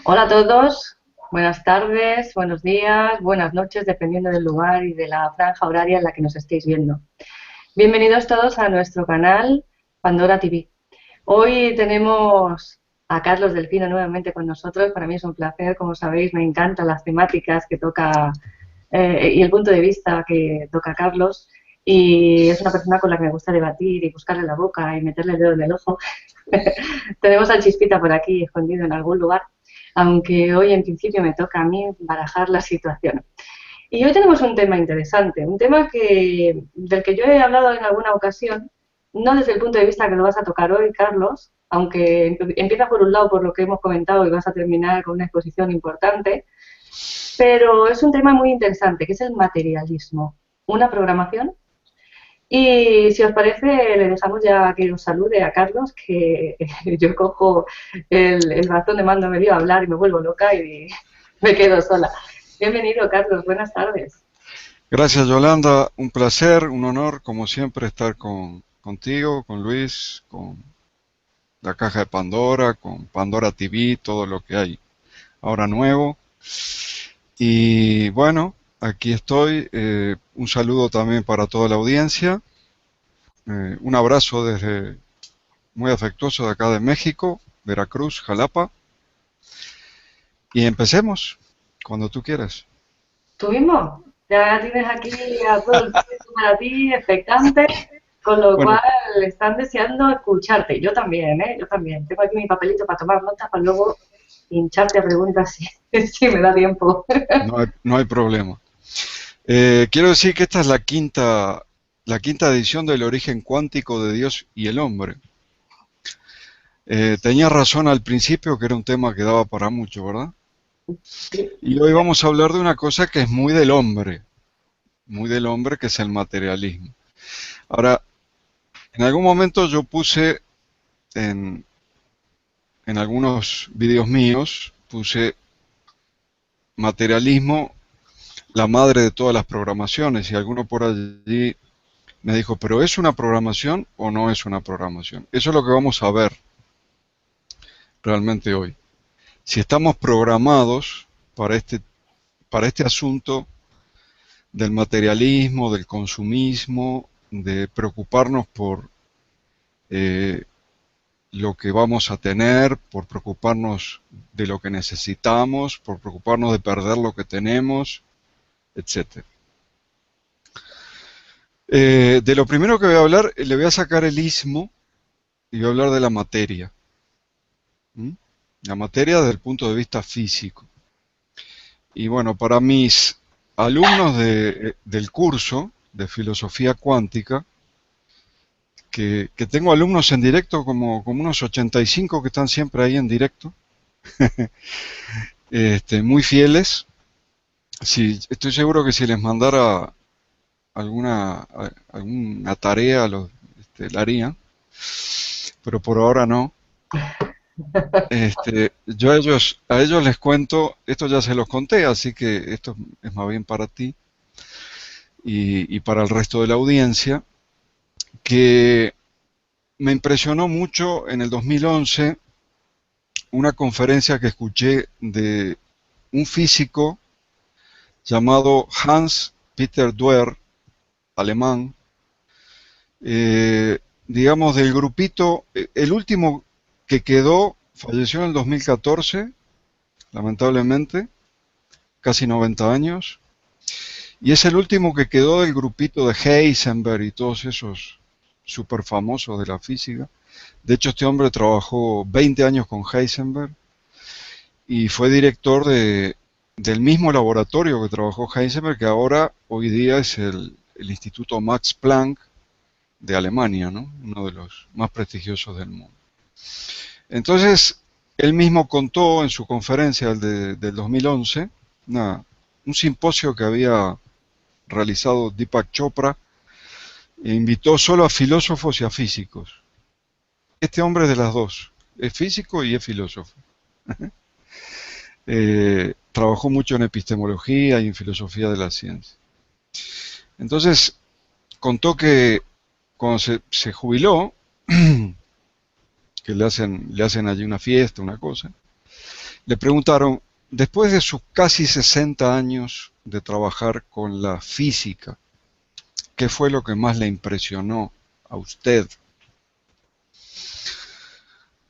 Hola a todos, buenas tardes, buenos días, buenas noches, dependiendo del lugar y de la franja horaria en la que nos estéis viendo. Bienvenidos todos a nuestro canal Pandora TV. Hoy tenemos a Carlos Delfino nuevamente con nosotros. Para mí es un placer, como sabéis, me encantan las temáticas que toca y el punto de vista que toca Carlos. Y es una persona con la que me gusta debatir y buscarle la boca y meterle el dedo en el ojo. Tenemos al Chispita por aquí, escondido en algún lugar, aunque hoy en principio me toca a mí barajar la situación. Y hoy tenemos un tema interesante, un tema del que yo he hablado en alguna ocasión, no desde el punto de vista que lo vas a tocar hoy, Carlos, aunque empieza por un lado por lo que hemos comentado y vas a terminar con una exposición importante, pero es un tema muy interesante, que es el materialismo. ¿Una programación? Y si os parece, le dejamos ya que os salude a Carlos, que yo cojo el bastón de mando, me dio a hablar y me vuelvo loca y me quedo sola. Bienvenido, Carlos, buenas tardes. Gracias, Yolanda. Un placer, un honor, como siempre, estar contigo, con Luis, con la caja de Pandora, con Pandora TV, todo lo que hay ahora nuevo. Y bueno, aquí estoy. Un saludo también para toda la audiencia. Un abrazo desde muy afectuoso de acá de México, Veracruz, Jalapa. Y empecemos, cuando tú quieras. ¿Tú mismo? Ya tienes aquí a todo el público para ti, expectante, con lo cual Bueno, están deseando escucharte. Yo también, ¿eh? Yo también. Tengo aquí mi papelito para tomar notas para luego hincharte a preguntas si me da tiempo. no hay problema. Quiero decir que esta es la quinta edición del origen cuántico de Dios y el hombre. Tenía razón al principio que era un tema que daba para mucho, ¿verdad? Sí. Y hoy vamos a hablar de una cosa que es muy del hombre, que es el materialismo. Ahora, en algún momento yo puse en, en algunos vídeos míos, puse materialismo, la madre de todas las programaciones, y alguno por allí me dijo, pero ¿es una programación o no es una programación? Eso es lo que vamos a ver realmente hoy. Si estamos programados para este asunto del materialismo, del consumismo, de preocuparnos por eh, lo que vamos a tener, por preocuparnos de lo que necesitamos, por preocuparnos de perder lo que tenemos, etcétera. De lo primero que voy a hablar, le voy a sacar el ismo y voy a hablar de la materia. ¿Mm? La materia desde el punto de vista físico. Y bueno, para mis alumnos del curso de filosofía cuántica, que tengo alumnos en directo como unos 85 que están siempre ahí en directo, muy fieles. Sí, estoy seguro que si les mandara alguna tarea, la harían, pero por ahora no. Yo a ellos les cuento, esto ya se los conté, así que esto es más bien para ti y para el resto de la audiencia, que me impresionó mucho en el 2011 una conferencia que escuché de un físico llamado Hans Peter Duer, alemán, digamos del grupito, el último que quedó falleció en el 2014, lamentablemente, casi 90 años, y es el último que quedó del grupito de Heisenberg y todos esos super famosos de la física. De hecho, este hombre trabajó 20 años con Heisenberg y fue director del mismo laboratorio que trabajó Heisenberg, que ahora, hoy día, es el Instituto Max Planck de Alemania, ¿no? Uno de los más prestigiosos del mundo. Entonces, él mismo contó en su conferencia del 2011, un simposio que había realizado Deepak Chopra, e invitó solo a filósofos y a físicos. Este hombre es de las dos, es físico y es filósofo. Trabajó mucho en epistemología y en filosofía de la ciencia. Entonces, contó que cuando se jubiló, que le hacen allí una fiesta, una cosa, le preguntaron, después de sus casi 60 años de trabajar con la física, ¿qué fue lo que más le impresionó a usted?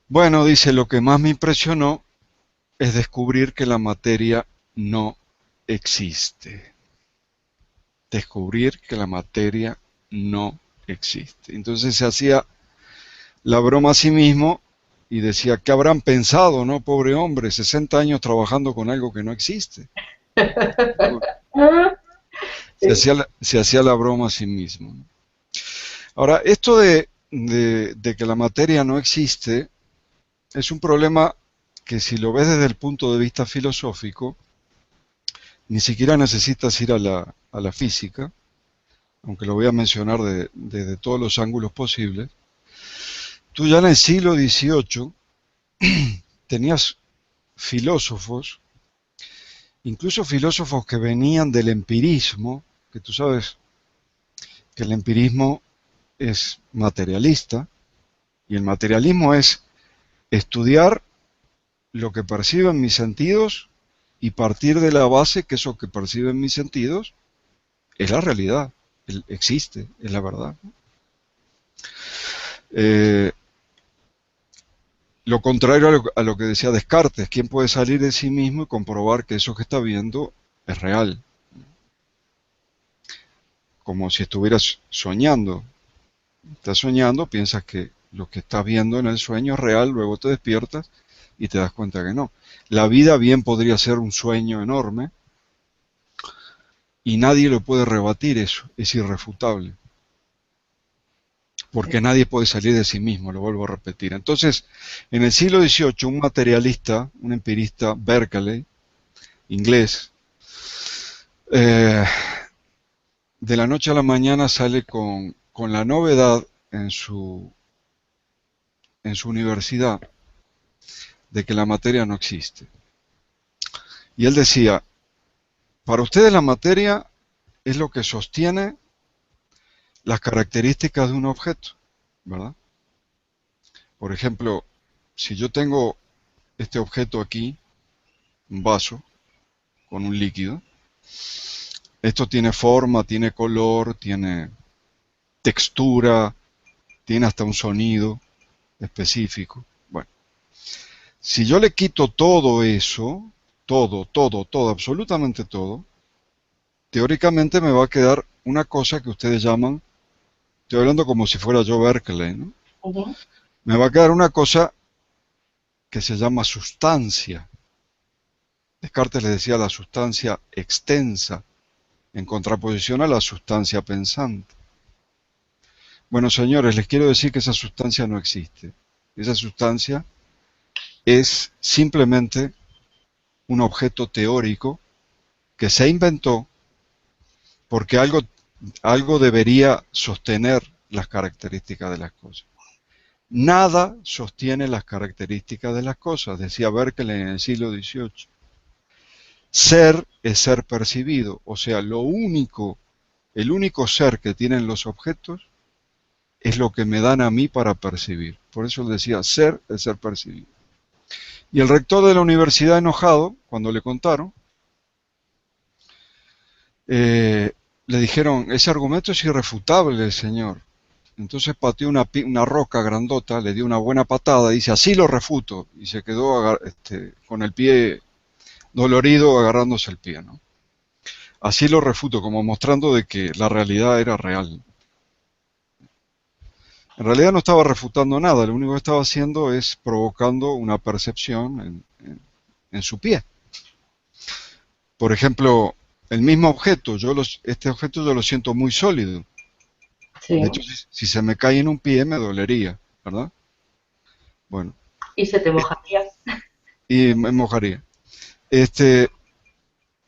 Bueno, dice, lo que más me impresionó es descubrir que la materia no existe. Descubrir que la materia no existe. Entonces se hacía la broma a sí mismo y decía, ¿qué habrán pensado, no? Pobre hombre, 60 años trabajando con algo que no existe. Sí. Se hacía la broma a sí mismo. Ahora, esto de que la materia no existe es un problema que si lo ves desde el punto de vista filosófico, ni siquiera necesitas ir a la física, aunque lo voy a mencionar desde todos los ángulos posibles. Tú ya en el siglo XVIII tenías filósofos, incluso filósofos que venían del empirismo, que tú sabes que el empirismo es materialista, y el materialismo es estudiar lo que perciben mis sentidos y partir de la base que eso que perciben mis sentidos es la realidad, existe, es la verdad. Eh, lo contrario a lo que decía Descartes, ¿quién puede salir de sí mismo y comprobar que eso que está viendo es real? Como si estuvieras soñando. Estás soñando, piensas que lo que estás viendo en el sueño es real, luego te despiertas y te das cuenta que no. La vida bien podría ser un sueño enorme y nadie lo puede rebatir eso, es irrefutable. Porque nadie puede salir de sí mismo, lo vuelvo a repetir. Entonces, en el siglo XVIII, un materialista, un empirista, Berkeley, inglés, eh, de la noche a la mañana sale con la novedad en su universidad de que la materia no existe. Y él decía, para ustedes la materia es lo que sostiene las características de un objeto, ¿verdad? Por ejemplo, si yo tengo este objeto aquí, un vaso con un líquido, esto tiene forma, tiene color, tiene textura, tiene hasta un sonido específico. Bueno, si yo le quito todo eso, todo, absolutamente todo, teóricamente me va a quedar una cosa que ustedes llaman, estoy hablando como si fuera yo Berkeley, ¿no? Ujú. Me va a quedar una cosa que se llama sustancia. Descartes le decía la sustancia extensa, en contraposición a la sustancia pensante. Bueno, señores, les quiero decir que esa sustancia no existe. Esa sustancia es simplemente un objeto teórico que se inventó porque algo debería sostener las características de las cosas. Nada sostiene las características de las cosas, decía Berkeley en el siglo XVIII. Ser es ser percibido, o sea, el único ser que tienen los objetos es lo que me dan a mí para percibir. Por eso él decía, ser es ser percibido. Y el rector de la universidad, enojado, cuando le contaron, le dijeron, ese argumento es irrefutable, señor. Entonces pateó una roca grandota, le dio una buena patada, y dice, así lo refuto, y se quedó con el pie dolorido agarrándose el pie, ¿no? Así lo refuto, como mostrando de que la realidad era real. En realidad no estaba refutando nada, lo único que estaba haciendo es provocando una percepción en su pie. Por ejemplo, el mismo objeto, este objeto yo lo siento muy sólido. Sí. De hecho, si se me cae en un pie me dolería, ¿verdad? Bueno, Y se te mojaría. y me mojaría. Este,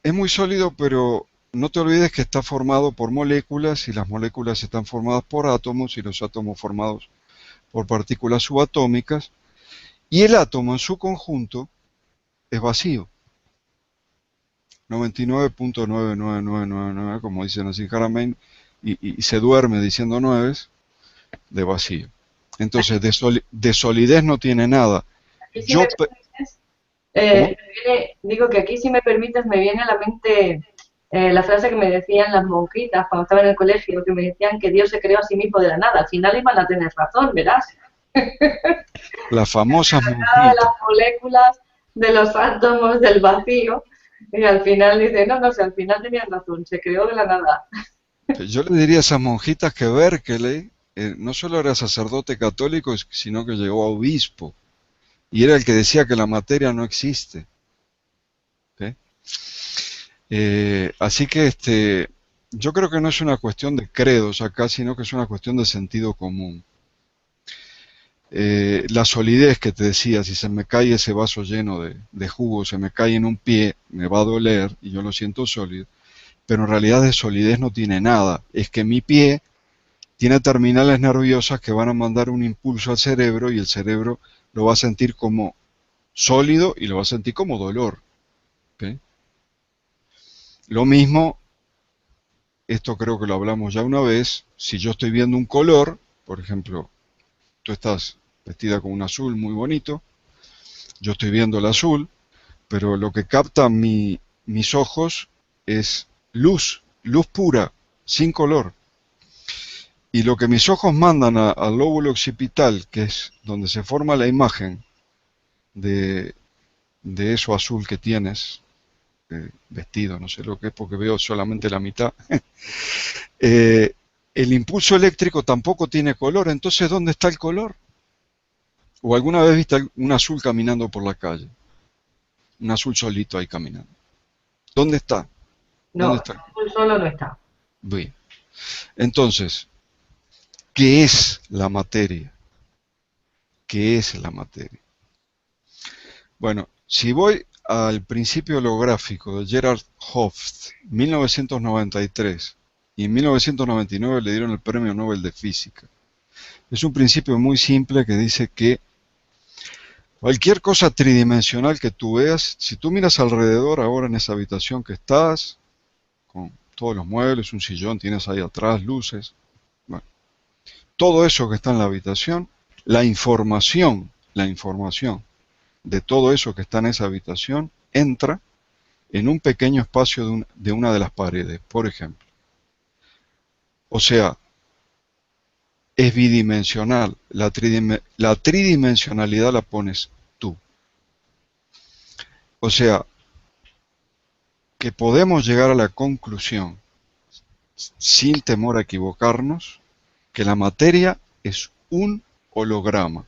es muy sólido, pero no te olvides que está formado por moléculas y las moléculas están formadas por átomos y los átomos formados por partículas subatómicas y el átomo en su conjunto es vacío. 99.99999, como dicen así Haramein, y se duerme diciendo nueves de vacío. Entonces, de solidez no tiene nada. Aquí si me Yo, permites, ¿cómo? digo que aquí si me permites me viene a la mente la frase que me decían las monjitas cuando estaba en el colegio, que me decían que Dios se creó a sí mismo de la nada. Al final iban a tener razón, verás. Las famosas Nada de las monjitas. moléculas, de los átomos, del vacío. Y al final dice, no, no sé, al final tenían razón, se creó de la nada. Yo le diría a esas monjitas que Berkeley no solo era sacerdote católico, sino que llegó a obispo. Y era el que decía que la materia no existe. ¿Ok? Así que yo creo que no es una cuestión de credos acá, sino que es una cuestión de sentido común. La solidez que te decía, si se me cae ese vaso lleno de jugo, se me cae en un pie, me va a doler y yo lo siento sólido, pero en realidad de solidez no tiene nada. Es que mi pie tiene terminales nerviosas que van a mandar un impulso al cerebro y el cerebro lo va a sentir como sólido y lo va a sentir como dolor. ¿Ok? Lo mismo, esto creo que lo hablamos ya una vez, si yo estoy viendo un color, por ejemplo, tú estás vestida con un azul muy bonito, yo estoy viendo el azul, pero lo que capta mis ojos es luz pura, sin color. Y lo que mis ojos mandan al lóbulo occipital, que es donde se forma la imagen de, de eso azul que tienes, vestido, no sé lo que es porque veo solamente la mitad, eh, el impulso eléctrico tampoco tiene color, entonces ¿dónde está el color? ¿O alguna vez viste un azul caminando por la calle? Un azul solito ahí caminando. ¿Dónde está? ¿Dónde No, está? azul solo no está. Bien. Entonces, ¿qué es la materia? ¿Qué es la materia? Bueno, si voy al principio holográfico de Gerhard Hopf, 1993, y en 1999 le dieron el Premio Nobel de Física. Es un principio muy simple que dice que cualquier cosa tridimensional que tú veas, si tú miras alrededor ahora en esa habitación que estás, con todos los muebles, un sillón, tienes ahí atrás luces, bueno, todo eso que está en la habitación, la información de todo eso que está en esa habitación entra en un pequeño espacio de una de las paredes, por ejemplo. O sea, es bidimensional. La tridimensionalidad la pones tú. O sea, que podemos llegar a la conclusión, sin temor a equivocarnos, que la materia es un holograma.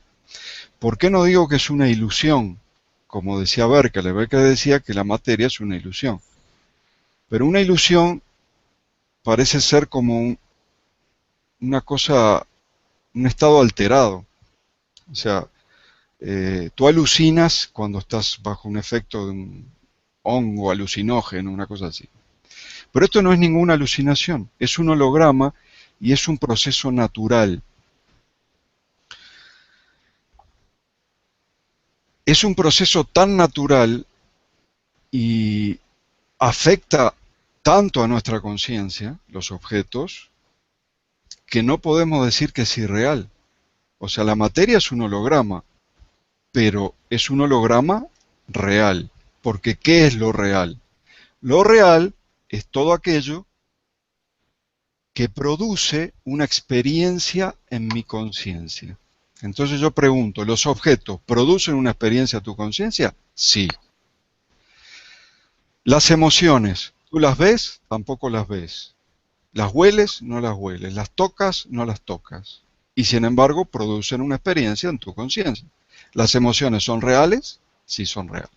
¿Por qué no digo que es una ilusión? Como decía Berkeley, Berkeley decía que la materia es una ilusión. Pero una ilusión parece ser como una cosa, un estado alterado. O sea, tú alucinas cuando estás bajo un efecto de un hongo alucinógeno, una cosa así. Pero esto no es ninguna alucinación, es un holograma y es un proceso natural. Es un proceso tan natural y afecta tanto a nuestra conciencia, los objetos, que no podemos decir que es irreal. O sea, la materia es un holograma, pero es un holograma real. Porque ¿qué es lo real? Lo real es todo aquello que produce una experiencia en mi conciencia. Entonces yo pregunto, ¿los objetos producen una experiencia a tu conciencia? Sí. Las emociones, ¿tú las ves? Tampoco las ves. Las hueles, no las hueles. Las tocas, no las tocas. Y sin embargo, producen una experiencia en tu conciencia. ¿Las emociones son reales? Sí, son reales.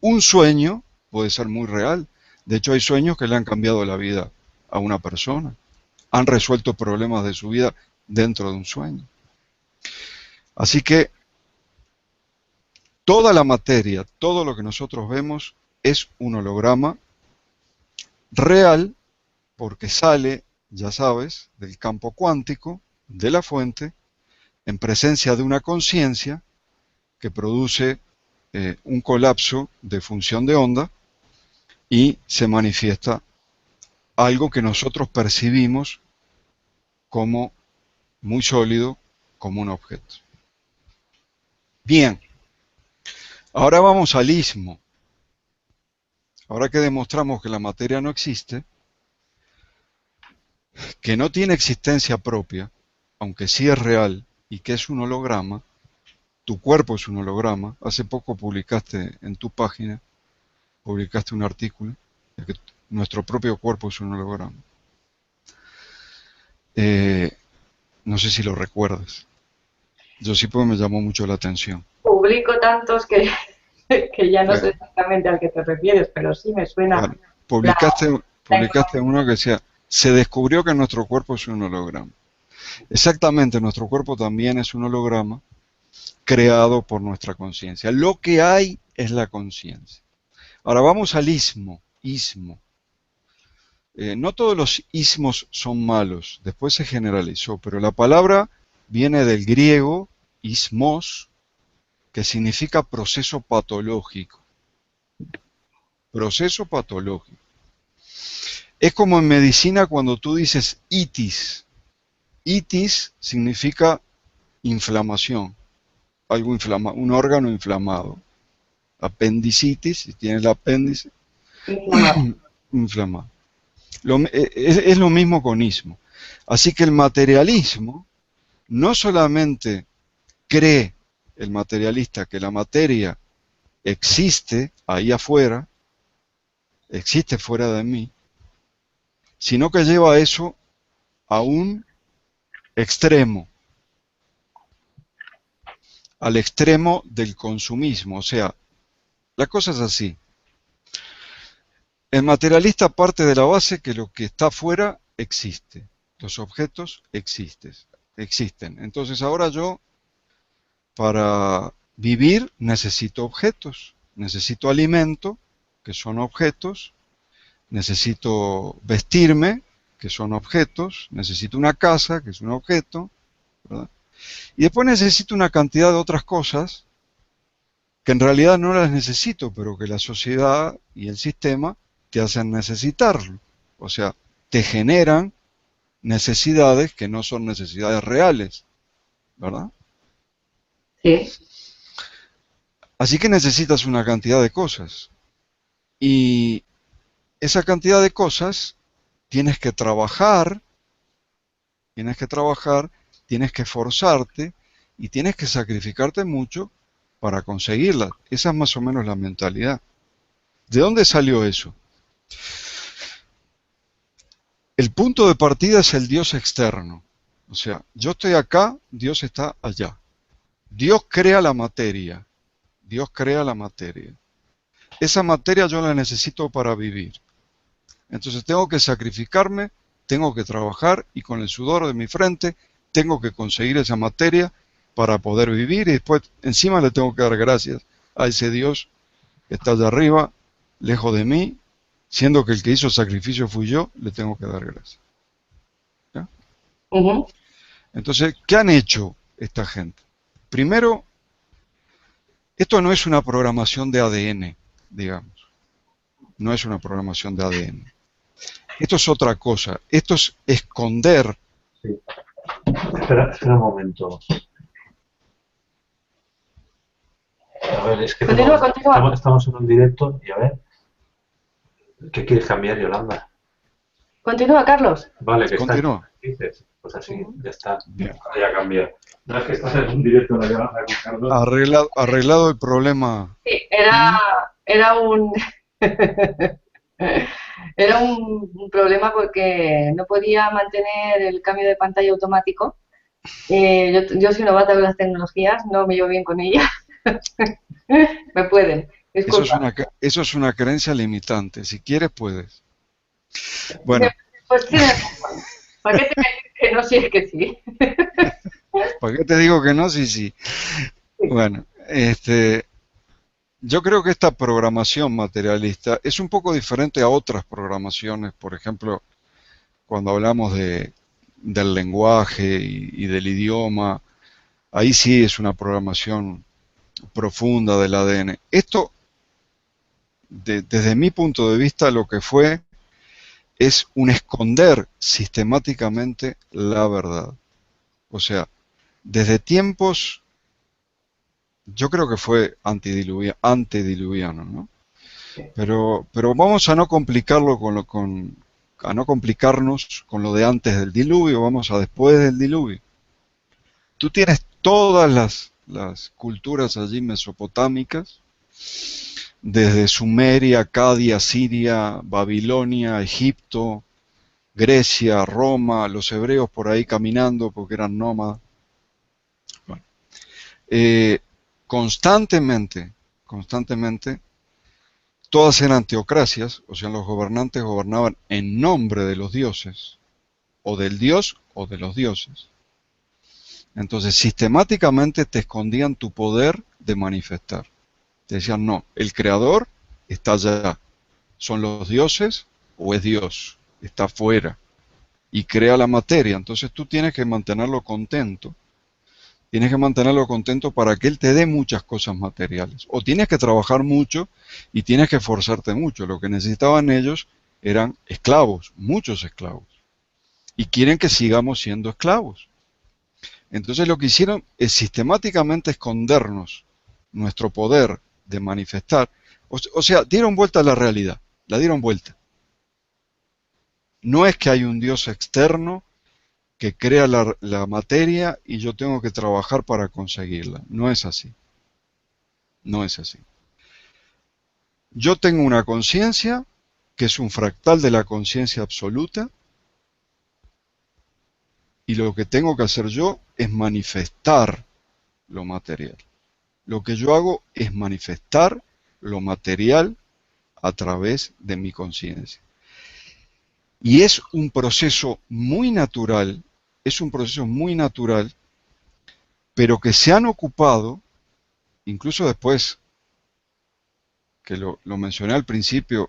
Un sueño puede ser muy real. De hecho, hay sueños que le han cambiado la vida a una persona. Han resuelto problemas de su vida dentro de un sueño. Así que toda la materia, todo lo que nosotros vemos es un holograma real porque sale, ya sabes, del campo cuántico, de la fuente, en presencia de una conciencia que produce un colapso de función de onda y se manifiesta algo que nosotros percibimos como muy sólido, como un objeto. Bien, ahora vamos al ismo. Ahora que demostramos que la materia no existe, que no tiene existencia propia, aunque sí es real y que es un holograma, tu cuerpo es un holograma. Hace poco publicaste en tu página, publicaste un artículo de que nuestro propio cuerpo es un holograma. No sé si lo recuerdas. Yo sí, porque me llamó mucho la atención. Publico tantos que, que ya no sé Eh, exactamente al que te refieres, pero sí me suena bueno, la, la publicaste información. uno que decía, se descubrió que nuestro cuerpo es un holograma. Exactamente, nuestro cuerpo también es un holograma creado por nuestra conciencia. Lo que hay es la conciencia. Ahora vamos al ismo. Ismo. No todos los ismos son malos, después se generalizó, pero la palabra viene del griego ismos, que significa proceso patológico. Proceso patológico. Es como en medicina cuando tú dices itis. Itis significa inflamación, algo inflamado, un órgano inflamado. Apendicitis, si tienes el apéndice, inflamado. Es lo mismo con ismo. Así que el materialismo no solamente cree el materialista que la materia existe ahí afuera, existe fuera de mí, sino que lleva eso a un extremo, al extremo del consumismo. O sea, la cosa es así. El materialista parte de la base que lo que está afuera existe. Los objetos existen. Entonces ahora yo, para vivir, necesito objetos. Necesito alimento, que son objetos. Necesito vestirme, que son objetos. Necesito una casa, que es un objeto, ¿verdad? Y después necesito una cantidad de otras cosas que en realidad no las necesito, pero que la sociedad y el sistema te hacen necesitarlo. O sea, te generan necesidades que no son necesidades reales, ¿verdad? Sí. Así que necesitas una cantidad de cosas. Y esa cantidad de cosas tienes que trabajar, tienes que esforzarte y tienes que sacrificarte mucho para conseguirlas. Esa es más o menos la mentalidad. ¿De dónde salió eso? El punto de partida es el Dios externo. O sea, yo estoy acá, Dios está allá. Dios crea la materia. Dios crea la materia. Esa materia yo la necesito para vivir. Entonces tengo que sacrificarme, tengo que trabajar y con el sudor de mi frente tengo que conseguir esa materia para poder vivir y después encima le tengo que dar gracias a ese Dios que está allá arriba, lejos de mí, siendo que el que hizo el sacrificio fui yo, le tengo que dar gracias. ¿Ya? Ujú. Entonces, ¿qué han hecho esta gente? Primero, esto no es una programación de ADN, digamos. No es una programación de ADN. Esto es otra cosa. Esto es esconder. Sí. Espera un momento. A ver, es que Continúa, continúa. estamos en un directo y a ver. ¿Qué quieres cambiar, Yolanda? Continúa, Carlos. Vale, que está. Continúa. Dices, pues así, ya está. Bien. Ya cambia. No es que estás en un directo de Yolanda con Carlos. Arreglado el problema. Sí, era un era un problema porque no podía mantener el cambio de pantalla automático. Yo soy novata con las tecnologías, no me llevo bien con ellas. Me pueden, disculpa. Eso es una creencia limitante. Si quieres, puedes. Bueno, Pues sí, ¿para qué te voy a decir que no si es que sí? ¿para qué te digo que no? Sí, sí. Bueno, yo creo que esta programación materialista es un poco diferente a otras programaciones. Por ejemplo, cuando hablamos del lenguaje y del idioma, ahí sí es una programación profunda del ADN. Esto desde mi punto de vista, lo que fue es un esconder sistemáticamente la verdad. O sea, desde tiempos, yo creo que fue antediluviano, ¿no? Pero vamos a no complicarlo a no complicarnos con lo de antes del diluvio, vamos a después del diluvio. Tú tienes todas las culturas allí mesopotámicas, desde Sumeria, Acadia, Siria, Babilonia, Egipto, Grecia, Roma, los hebreos por ahí caminando porque eran nómadas. Bueno, constantemente, todas eran teocracias, o sea, los gobernantes gobernaban en nombre de los dioses, o del dios o de los dioses. Entonces, sistemáticamente te escondían tu poder de manifestar. Te decían, no, el creador está allá. ¿Son los dioses o es Dios? Está afuera. Y crea la materia. Entonces tú tienes que mantenerlo contento. Tienes que mantenerlo contento para que Él te dé muchas cosas materiales. O tienes que trabajar mucho y tienes que esforzarte mucho. Lo que necesitaban ellos eran esclavos, muchos esclavos. Y quieren que sigamos siendo esclavos. Entonces lo que hicieron es sistemáticamente escondernos nuestro poder de manifestar. O sea, dieron vuelta a la realidad, la dieron vuelta. No es que hay un Dios externo que crea la materia y yo tengo que trabajar para conseguirla. No es así. No es así. Yo tengo una conciencia que es un fractal de la conciencia absoluta y lo que tengo que hacer yo es manifestar lo material. Lo que yo hago es manifestar lo material a través de mi conciencia. Y es un proceso muy natural, pero que se han ocupado, incluso después, que lo mencioné al principio,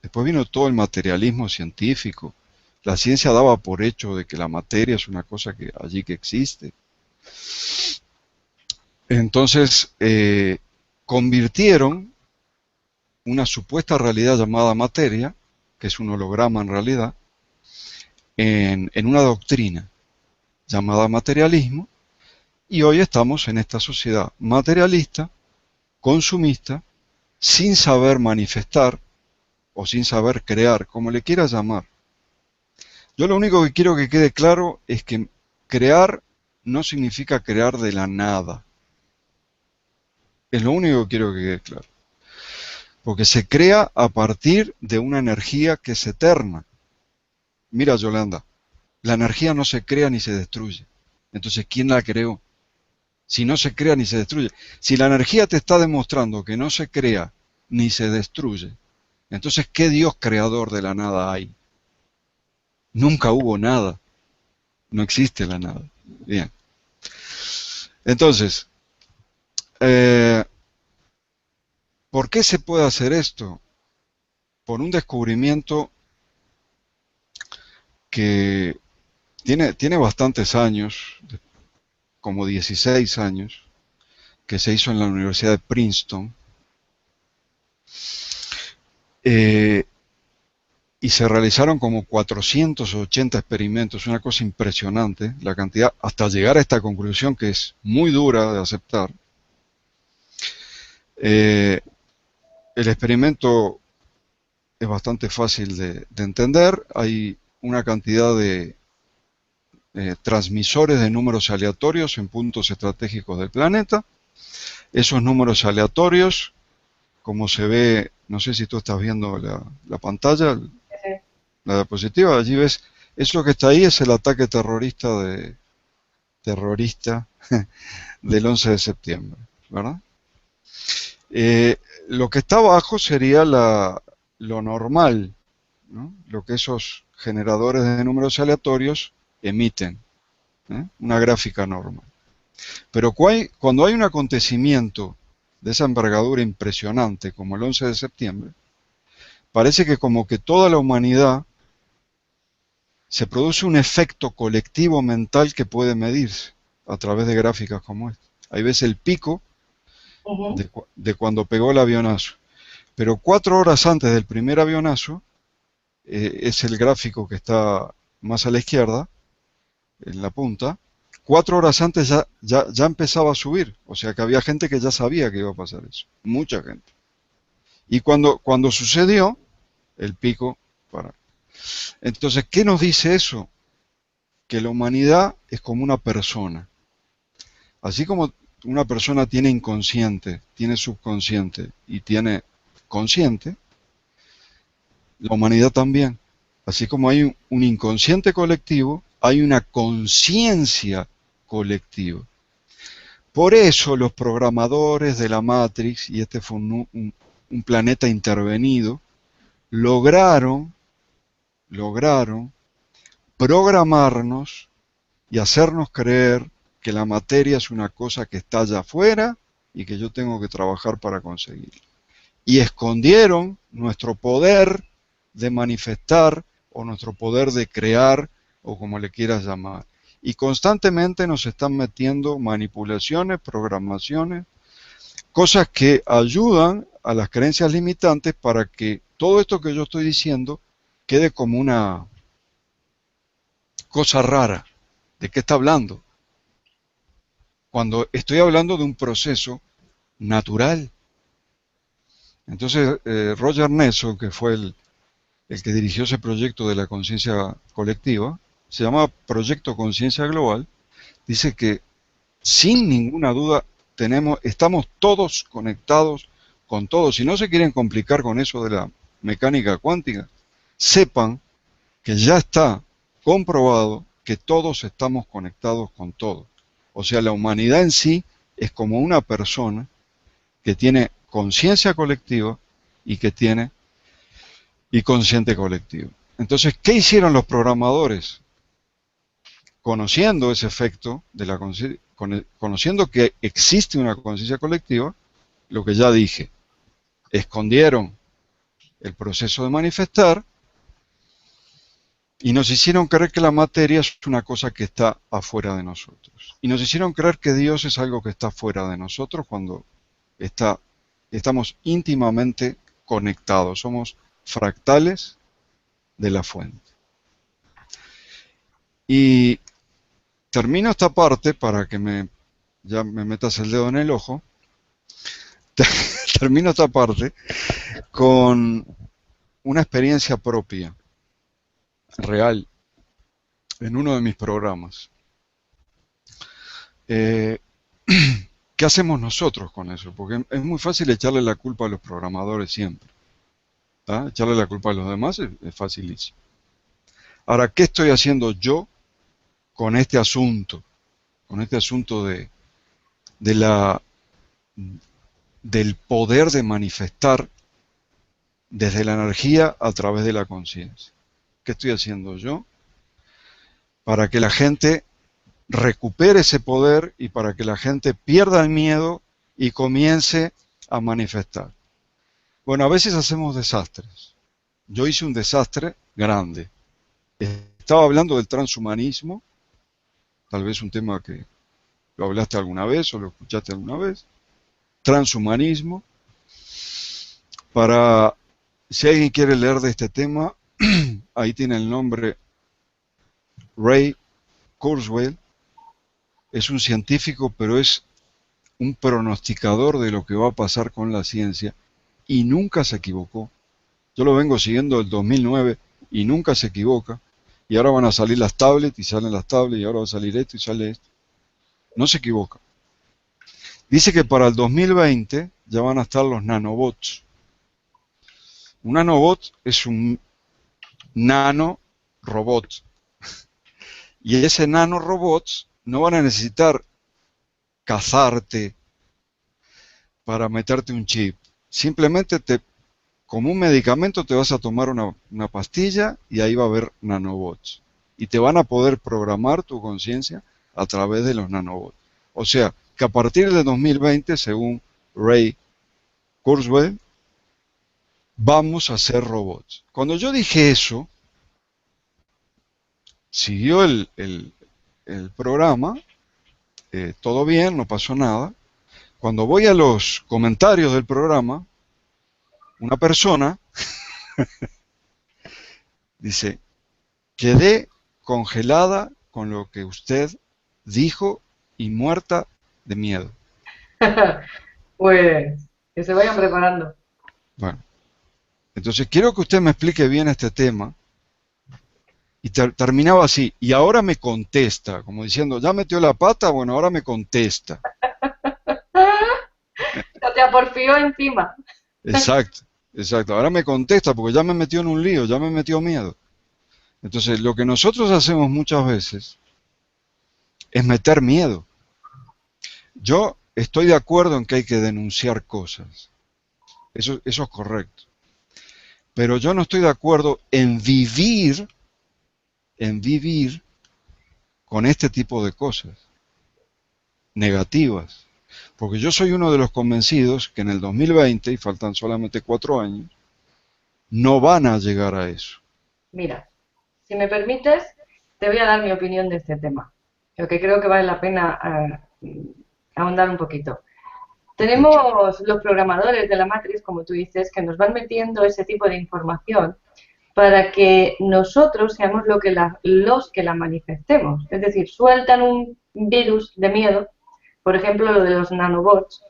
después vino todo el materialismo científico. La ciencia daba por hecho de que la materia es una cosa que allí que existe. Entonces, convirtieron una supuesta realidad llamada materia, que es un holograma en realidad, en una doctrina llamada materialismo, y hoy estamos en esta sociedad materialista, consumista, sin saber manifestar o sin saber crear, como le quieras llamar. Yo lo único que quiero que quede claro es que crear no significa crear de la nada. Es lo único que quiero que quede claro. Porque se crea a partir de una energía que es eterna. Mira, Yolanda, la energía no se crea ni se destruye. Entonces, ¿quién la creó? Si no se crea ni se destruye. Si la energía te está demostrando que no se crea ni se destruye, entonces, ¿qué Dios creador de la nada hay? Nunca hubo nada. No existe la nada. Bien. Entonces, ¿por qué se puede hacer esto? Por un descubrimiento que tiene bastantes años, como 16 años, que se hizo en la Universidad de Princeton, y se realizaron como 480 experimentos, una cosa impresionante, la cantidad, hasta llegar a esta conclusión que es muy dura de aceptar. El experimento es bastante fácil de entender, hay una cantidad de transmisores de números aleatorios en puntos estratégicos del planeta. Esos números aleatorios, como se ve, no sé si tú estás viendo la pantalla, la diapositiva, allí ves, eso que está ahí es el ataque terrorista del 11 de septiembre, ¿verdad? Lo que está abajo sería lo normal, ¿no? Lo que esos generadores de números aleatorios emiten, ¿eh? Una gráfica normal. Pero cuando hay un acontecimiento de esa envergadura impresionante como el 11 de septiembre, parece que como que toda la humanidad se produce un efecto colectivo mental que puede medirse a través de gráficas como esta. Ahí ves el pico de cuando pegó el avionazo. Pero 4 horas antes del primer avionazo, es el gráfico que está más a la izquierda, en la punta, 4 horas antes ya empezaba a subir, o sea que había gente que ya sabía que iba a pasar eso, mucha gente. Y cuando sucedió, el pico para. Entonces, ¿qué nos dice eso? Que la humanidad es como una persona. Así como una persona tiene inconsciente, tiene subconsciente y tiene consciente, la humanidad también. Así como hay un inconsciente colectivo, hay una conciencia colectiva. Por eso los programadores de la Matrix, y este fue un planeta intervenido, lograron programarnos y hacernos creer que la materia es una cosa que está allá afuera y que yo tengo que trabajar para conseguirla. Y escondieron nuestro poder de manifestar o nuestro poder de crear o como le quieras llamar. Y constantemente nos están metiendo manipulaciones, programaciones, cosas que ayudan a las creencias limitantes para que todo esto que yo estoy diciendo quede como una cosa rara. ¿De qué está hablando? Cuando estoy hablando de un proceso natural. Entonces, Roger Nelson, que fue el que dirigió ese proyecto de la conciencia colectiva, se llama Proyecto Conciencia Global, dice que sin ninguna duda estamos todos conectados con todos. Si no se quieren complicar con eso de la mecánica cuántica, sepan que ya está comprobado que todos estamos conectados con todos. O sea, la humanidad en sí es como una persona que tiene conciencia colectiva y que tiene consciente colectivo. Entonces, ¿qué hicieron los programadores? Conociendo ese efecto de la conciencia, conociendo que existe una conciencia colectiva, lo que ya dije, escondieron el proceso de manifestar y nos hicieron creer que la materia es una cosa que está afuera de nosotros. Y nos hicieron creer que Dios es algo que está fuera de nosotros cuando estamos íntimamente conectados, somos fractales de la fuente. Y termino esta parte para que ya me metas el dedo en el ojo. Termino esta parte con una experiencia propia, real, en uno de mis programas. ¿Qué hacemos nosotros con eso? Porque es muy fácil echarle la culpa a los programadores siempre. ¿Ah? Echarle la culpa a los demás es facilísimo. Ahora, ¿qué estoy haciendo yo con este asunto? Con este asunto del poder de manifestar desde la energía a través de la conciencia. ¿Qué estoy haciendo yo? Para que la gente recupere ese poder y para que la gente pierda el miedo y comience a manifestar. Bueno, a veces hacemos desastres. Yo hice un desastre grande. Estaba hablando del transhumanismo, tal vez un tema que lo hablaste alguna vez o lo escuchaste alguna vez. Transhumanismo. Si alguien quiere leer de este tema, ahí tiene el nombre Ray Kurzweil. Es un científico, pero es un pronosticador de lo que va a pasar con la ciencia y nunca se equivocó. Yo lo vengo siguiendo del 2009 y nunca se equivoca. Y ahora van a salir las tablets y salen las tablets y ahora va a salir esto y sale esto. No se equivoca. Dice que para el 2020 ya van a estar los nanobots. Un nanobot es un nanorobot. Y ese nanorobot no van a necesitar cazarte para meterte un chip. Simplemente como un medicamento te vas a tomar una pastilla y ahí va a haber nanobots. Y te van a poder programar tu conciencia a través de los nanobots. O sea, que a partir de 2020, según Ray Kurzweil, vamos a ser robots. Cuando yo dije eso, siguió el programa, todo bien, no pasó nada. Cuando voy a los comentarios del programa, una persona dice, quedé congelada con lo que usted dijo y muerta de miedo. Pues que se vayan preparando. Bueno, entonces quiero que usted me explique bien este tema. Y terminaba así, y ahora me contesta, como diciendo, ya metió la pata, bueno, ahora me contesta. Ya te porfió encima. Exacto, exacto, ahora me contesta porque ya me metió en un lío, ya me metió miedo. Entonces, lo que nosotros hacemos muchas veces es meter miedo. Yo estoy de acuerdo en que hay que denunciar cosas, eso es correcto, pero yo no estoy de acuerdo en vivir con este tipo de cosas negativas. Porque yo soy uno de los convencidos que en el 2020, y faltan solamente 4 años, no van a llegar a eso. Mira, si me permites, te voy a dar mi opinión de este tema, lo que creo que vale la pena ahondar un poquito. Tenemos los programadores de la Matrix, como tú dices, que nos van metiendo ese tipo de información para que nosotros seamos los que la manifestemos. Es decir, sueltan un virus de miedo, por ejemplo, lo de los nanobots,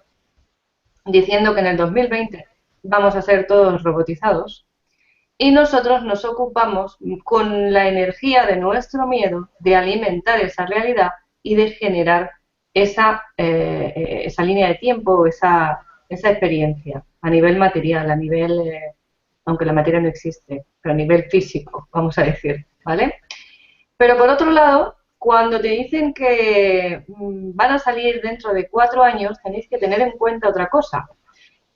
diciendo que en el 2020 vamos a ser todos robotizados, y nosotros nos ocupamos con la energía de nuestro miedo de alimentar esa realidad y de generar esa línea de tiempo, esa experiencia a nivel material, a nivel, aunque la materia no existe, pero a nivel físico, vamos a decir, ¿vale? Pero por otro lado, cuando te dicen que van a salir dentro de 4 años, tenéis que tener en cuenta otra cosa,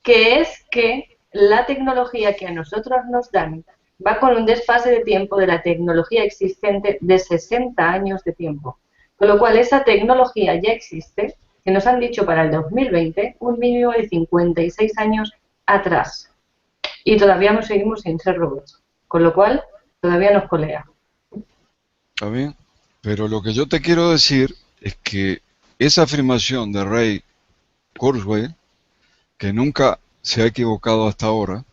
que es que la tecnología que a nosotros nos dan va con un desfase de tiempo de la tecnología existente de 60 años de tiempo. Con lo cual, esa tecnología ya existe, que nos han dicho para el 2020, un mínimo de 56 años atrás. Y todavía nos seguimos sin ser robots. Con lo cual, todavía nos colea. ¿Está bien? Pero lo que yo te quiero decir es que esa afirmación de Ray Kurzweil, que nunca se ha equivocado hasta ahora,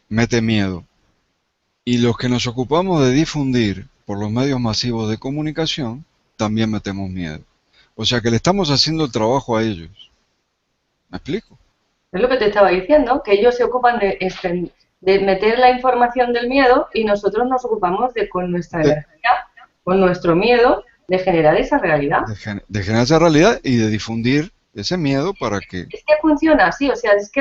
mete miedo. Y los que nos ocupamos de difundir por los medios masivos de comunicación, también metemos miedo. O sea que le estamos haciendo el trabajo a ellos. ¿Me explico? Es lo que te estaba diciendo, que ellos se ocupan de meter la información del miedo y nosotros nos ocupamos de, con nuestra De, energía, con nuestro miedo, de generar esa realidad. de generar esa realidad y de difundir ese miedo para que... Es que funciona así, o sea, es que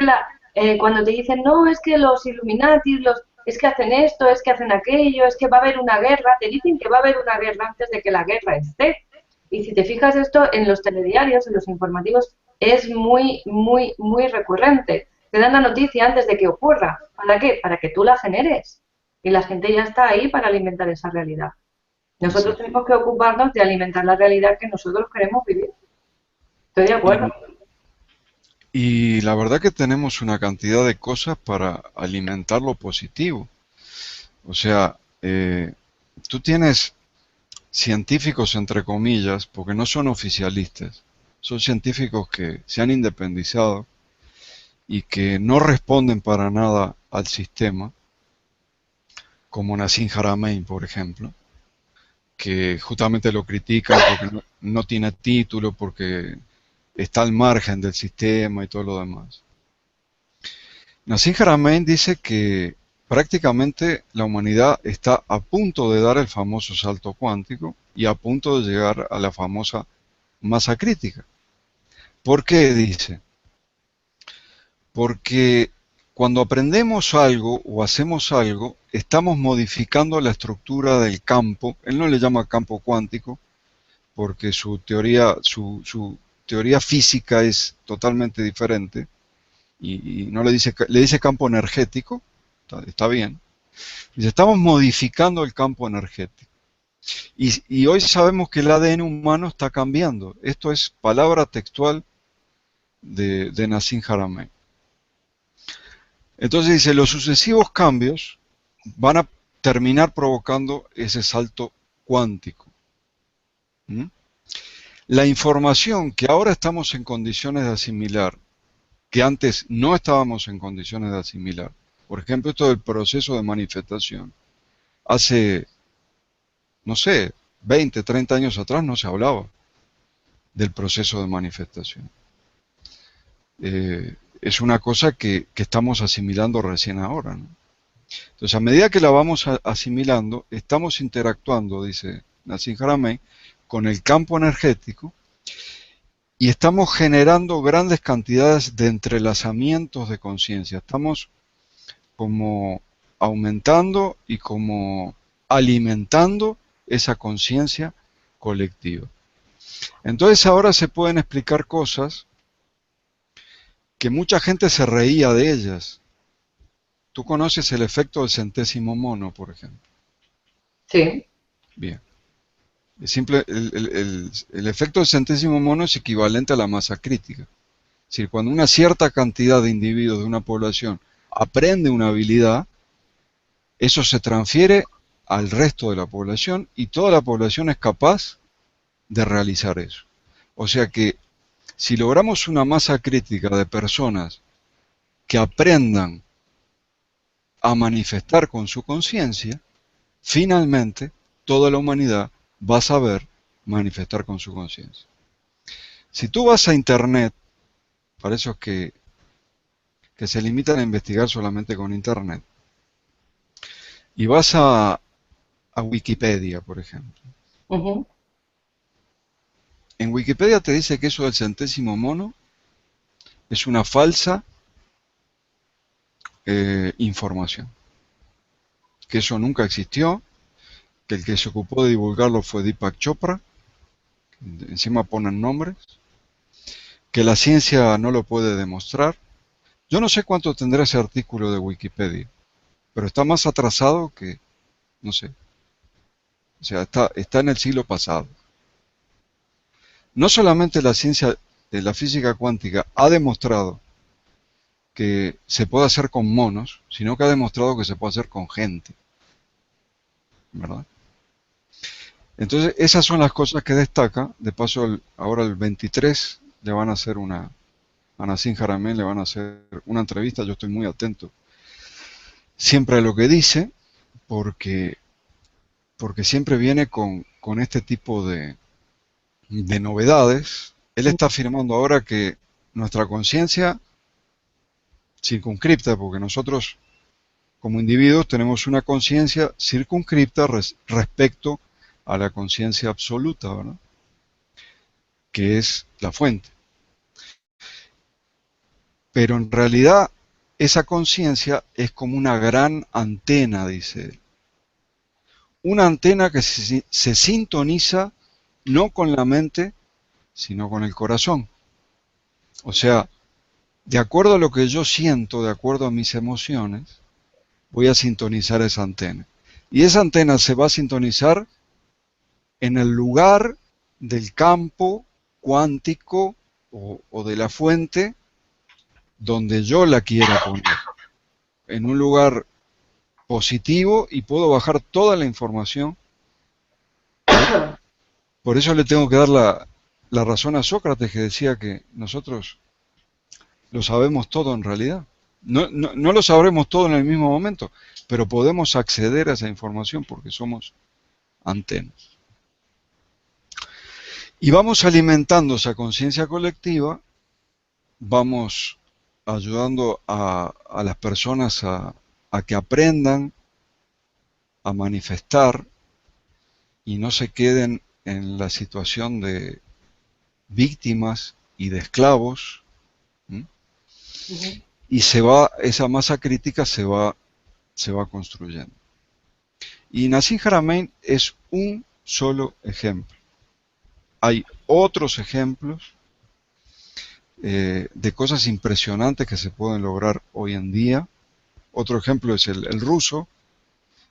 cuando te dicen, no, es que los Illuminati, es que hacen esto, es que hacen aquello, es que va a haber una guerra, te dicen que va a haber una guerra antes de que la guerra esté. Y si te fijas esto en los telediarios, en los informativos, es muy, muy, muy recurrente. Te dan la noticia antes de que ocurra. ¿Para qué? Para que tú la generes. Y la gente ya está ahí para alimentar esa realidad. Nosotros tenemos que ocuparnos de alimentar la realidad que nosotros queremos vivir. Estoy de acuerdo. Y la verdad que tenemos una cantidad de cosas para alimentar lo positivo. O sea, tú tienes científicos entre comillas, porque no son oficialistas, son científicos que se han independizado y que no responden para nada al sistema, como Nassim Haramein, por ejemplo, que justamente lo critican porque no tiene título, porque está al margen del sistema y todo lo demás. Nassim Haramein dice que prácticamente la humanidad está a punto de dar el famoso salto cuántico y a punto de llegar a la famosa masa crítica. ¿Por qué dice? Porque cuando aprendemos algo o hacemos algo, estamos modificando la estructura del campo. Él no le llama campo cuántico porque su teoría física es totalmente diferente y no le dice campo energético, está bien. Dice, estamos modificando el campo energético. Y hoy sabemos que el ADN humano está cambiando. Esto es palabra textual de Nassim Haramein. Entonces dice, los sucesivos cambios van a terminar provocando ese salto cuántico. ¿Mm? La información que ahora estamos en condiciones de asimilar que antes no estábamos en condiciones de asimilar. Por ejemplo, esto del proceso de manifestación. Hace, no sé, 20, 30 años atrás no se hablaba del proceso de manifestación. Es una cosa que estamos asimilando recién ahora, ¿no? Entonces, a medida que la vamos asimilando, estamos interactuando, dice Nassim Haramein, con el campo energético y estamos generando grandes cantidades de entrelazamientos de conciencia. Estamos como aumentando y como alimentando esa conciencia colectiva. Entonces ahora se pueden explicar cosas que mucha gente se reía de ellas. Tú conoces el efecto del centésimo mono, por ejemplo. Sí. Bien. El efecto del centésimo mono es equivalente a la masa crítica. Es decir, cuando una cierta cantidad de individuos de una población aprende una habilidad, eso se transfiere al resto de la población y toda la población es capaz de realizar eso. O sea que si logramos una masa crítica de personas que aprendan a manifestar con su conciencia, finalmente toda la humanidad va a saber manifestar con su conciencia. Si tú vas a Internet, para esos que se limitan a investigar solamente con Internet, y vas a Wikipedia, por ejemplo, Ujú. en Wikipedia te dice que eso del centésimo mono es una falsa información, que eso nunca existió, que el que se ocupó de divulgarlo fue Deepak Chopra, encima ponen nombres, que la ciencia no lo puede demostrar. Yo no sé cuánto tendrá ese artículo de Wikipedia, pero está más atrasado que, no sé, o sea, está en el siglo pasado. No solamente la ciencia de la física cuántica ha demostrado que se puede hacer con monos, sino que ha demostrado que se puede hacer con gente, ¿verdad? Entonces, esas son las cosas que destaca. De paso, ahora el 23 le van a hacer a Nassim Haramein le van a hacer una entrevista. Yo estoy muy atento siempre a lo que dice, porque siempre viene con este tipo de novedades. Él está afirmando ahora que nuestra conciencia circunscripta, porque nosotros como individuos tenemos una conciencia circunscripta respecto a la conciencia absoluta, ¿verdad? Que es la fuente. Pero en realidad esa conciencia es como una gran antena, dice él. Una antena que se sintoniza no con la mente, sino con el corazón. O sea, de acuerdo a lo que yo siento, de acuerdo a mis emociones, voy a sintonizar esa antena. Y esa antena se va a sintonizar en el lugar del campo cuántico o de la fuente donde yo la quiera poner. En un lugar positivo y puedo bajar toda la información. Por eso le tengo que dar la razón a Sócrates, que decía que nosotros lo sabemos todo en realidad. No lo sabremos todo en el mismo momento, pero podemos acceder a esa información porque somos antenas. Y vamos alimentando esa conciencia colectiva, vamos ayudando a las personas a que aprendan a manifestar y no se queden en la situación de víctimas y de esclavos. Y esa masa crítica se va construyendo. Y Nassim Haramein es un solo ejemplo. Hay otros ejemplos de cosas impresionantes que se pueden lograr hoy en día. Otro ejemplo es el ruso,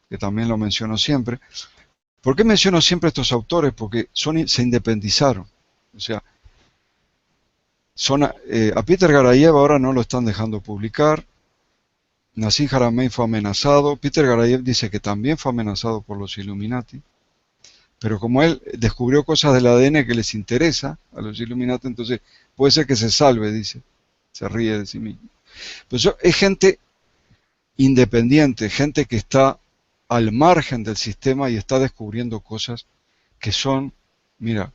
que también lo menciono siempre. ¿Por qué menciono siempre estos autores? Porque se independizaron. O sea, a Peter Garayev ahora no lo están dejando publicar. Nassim Haramein fue amenazado. Peter Garayev dice que también fue amenazado por los Illuminati. Pero como él descubrió cosas del ADN que les interesa a los Illuminati, entonces puede ser que se salve, dice. se ríe de sí mismo. Pero es gente independiente, gente que está al margen del sistema y está descubriendo cosas que son, mira,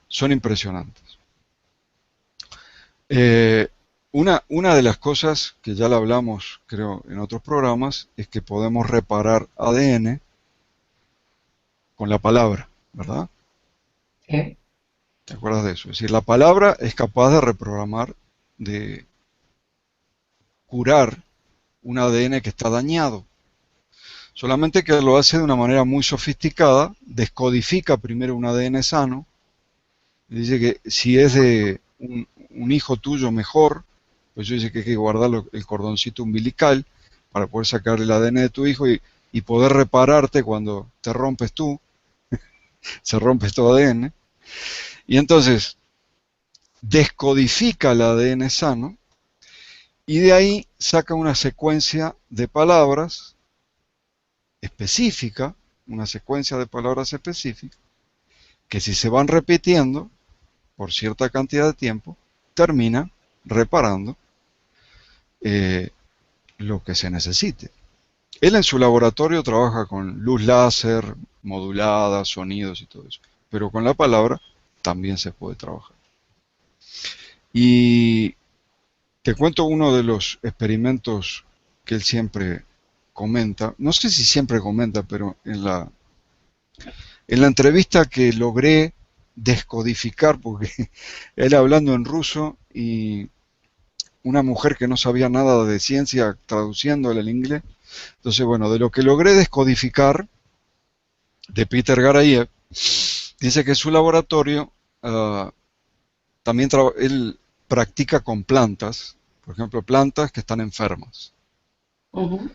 son impresionantes. Una de las cosas que ya la hablamos, creo, en otros programas, es que podemos reparar ADN con la palabra, ¿verdad? Sí. ¿Te acuerdas de eso? Es decir, la palabra es capaz de reprogramar, de curar un ADN que está dañado. Solamente que lo hace de una manera muy sofisticada, descodifica primero un ADN sano, y dice que si es de un hijo tuyo mejor, pues yo dice que hay que guardar el cordoncito umbilical para poder sacar el ADN de tu hijo y poder repararte cuando te rompes tú, se rompe tu ADN. Y entonces descodifica el ADN sano y de ahí saca una secuencia de palabras específica, una secuencia de palabras específicas, que si se van repitiendo por cierta cantidad de tiempo, termina reparando lo que se necesite. Él en su laboratorio trabaja con luz láser, modulada, sonidos y todo eso, pero con la palabra también se puede trabajar. Y te cuento uno de los experimentos que él siempre comenta, no sé si siempre comenta, pero en la entrevista que logré descodificar, porque él hablando en ruso y una mujer que no sabía nada de ciencia traduciéndole al inglés, entonces bueno, de lo que logré descodificar de Peter Garayev, dice que en su laboratorio también él practica con plantas, por ejemplo, plantas que están enfermas. Ujú.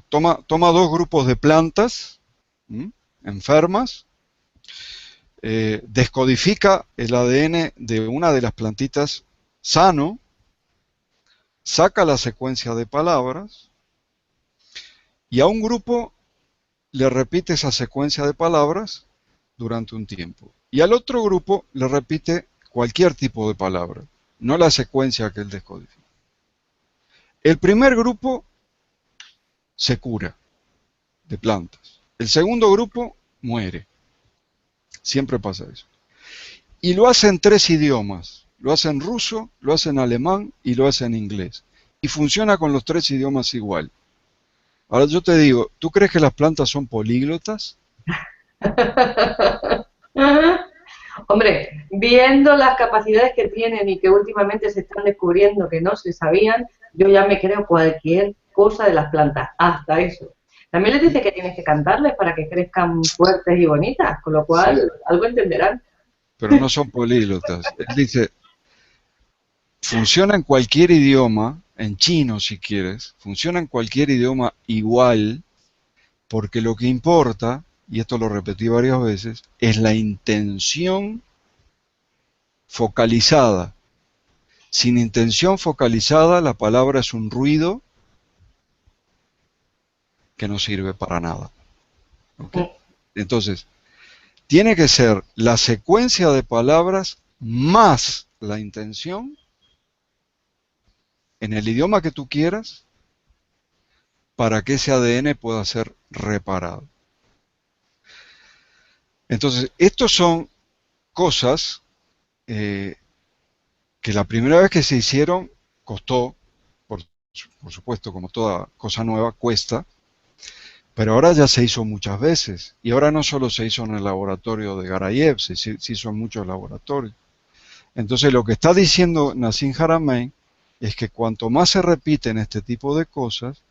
Toma dos grupos de plantas enfermas, descodifica el ADN de una de las plantitas sano, saca la secuencia de palabras y a un grupo le repite esa secuencia de palabras durante un tiempo. Y al otro grupo le repite cualquier tipo de palabra, no la secuencia que él descodifica. El primer grupo se cura de plantas. El segundo grupo muere. Siempre pasa eso. Y lo hace en 3 idiomas. Lo hace en ruso, lo hace en alemán y lo hace en inglés. Y funciona con los 3 idiomas igual. Ahora yo te digo, ¿tú crees que las plantas son políglotas? Hombre, viendo las capacidades que tienen y que últimamente se están descubriendo que no se sabían, yo ya me creo cualquier cosa de las plantas, hasta eso. También les dice que tienes que cantarles para que crezcan fuertes y bonitas, con lo Sí, cual algo entenderán. pero no son políglotas. Él dice, funciona en cualquier idioma, en chino si quieres, funciona en cualquier idioma igual, porque lo que importa, y esto lo repetí varias veces, es la intención focalizada. Sin intención focalizada, la palabra es un ruido que no sirve para nada. ¿Okay? Entonces, tiene que ser la secuencia de palabras más la intención en el idioma que tú quieras para que ese ADN pueda ser reparado. Entonces, estos son cosas que la primera vez que se hicieron costó, por supuesto, como toda cosa nueva, cuesta, pero ahora ya se hizo muchas veces. Y ahora no solo se hizo en el laboratorio de Garayev, se hizo en muchos laboratorios. Entonces, lo que está diciendo Nassim Haramein es que cuanto más se repiten este tipo de cosas,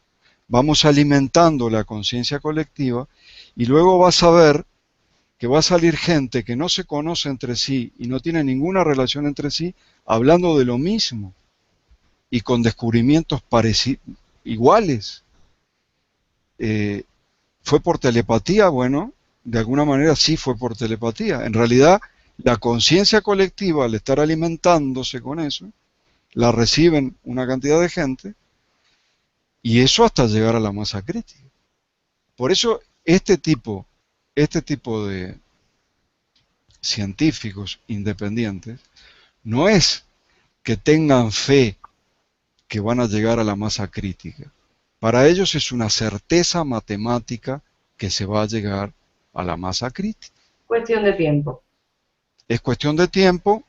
vamos alimentando la conciencia colectiva y luego vas a ver que va a salir gente que no se conoce entre sí y no tiene ninguna relación entre sí, hablando de lo mismo y con descubrimientos iguales. ¿Fue por telepatía? Bueno, de alguna manera sí fue por telepatía. En realidad, la conciencia colectiva, al estar alimentándose con eso, la reciben una cantidad de gente y eso hasta llegar a la masa crítica. Por eso este tipo de científicos independientes no es que tengan fe que van a llegar a la masa crítica. Para ellos es una certeza matemática que se va a llegar a la masa crítica. Cuestión de tiempo. Es cuestión de tiempo,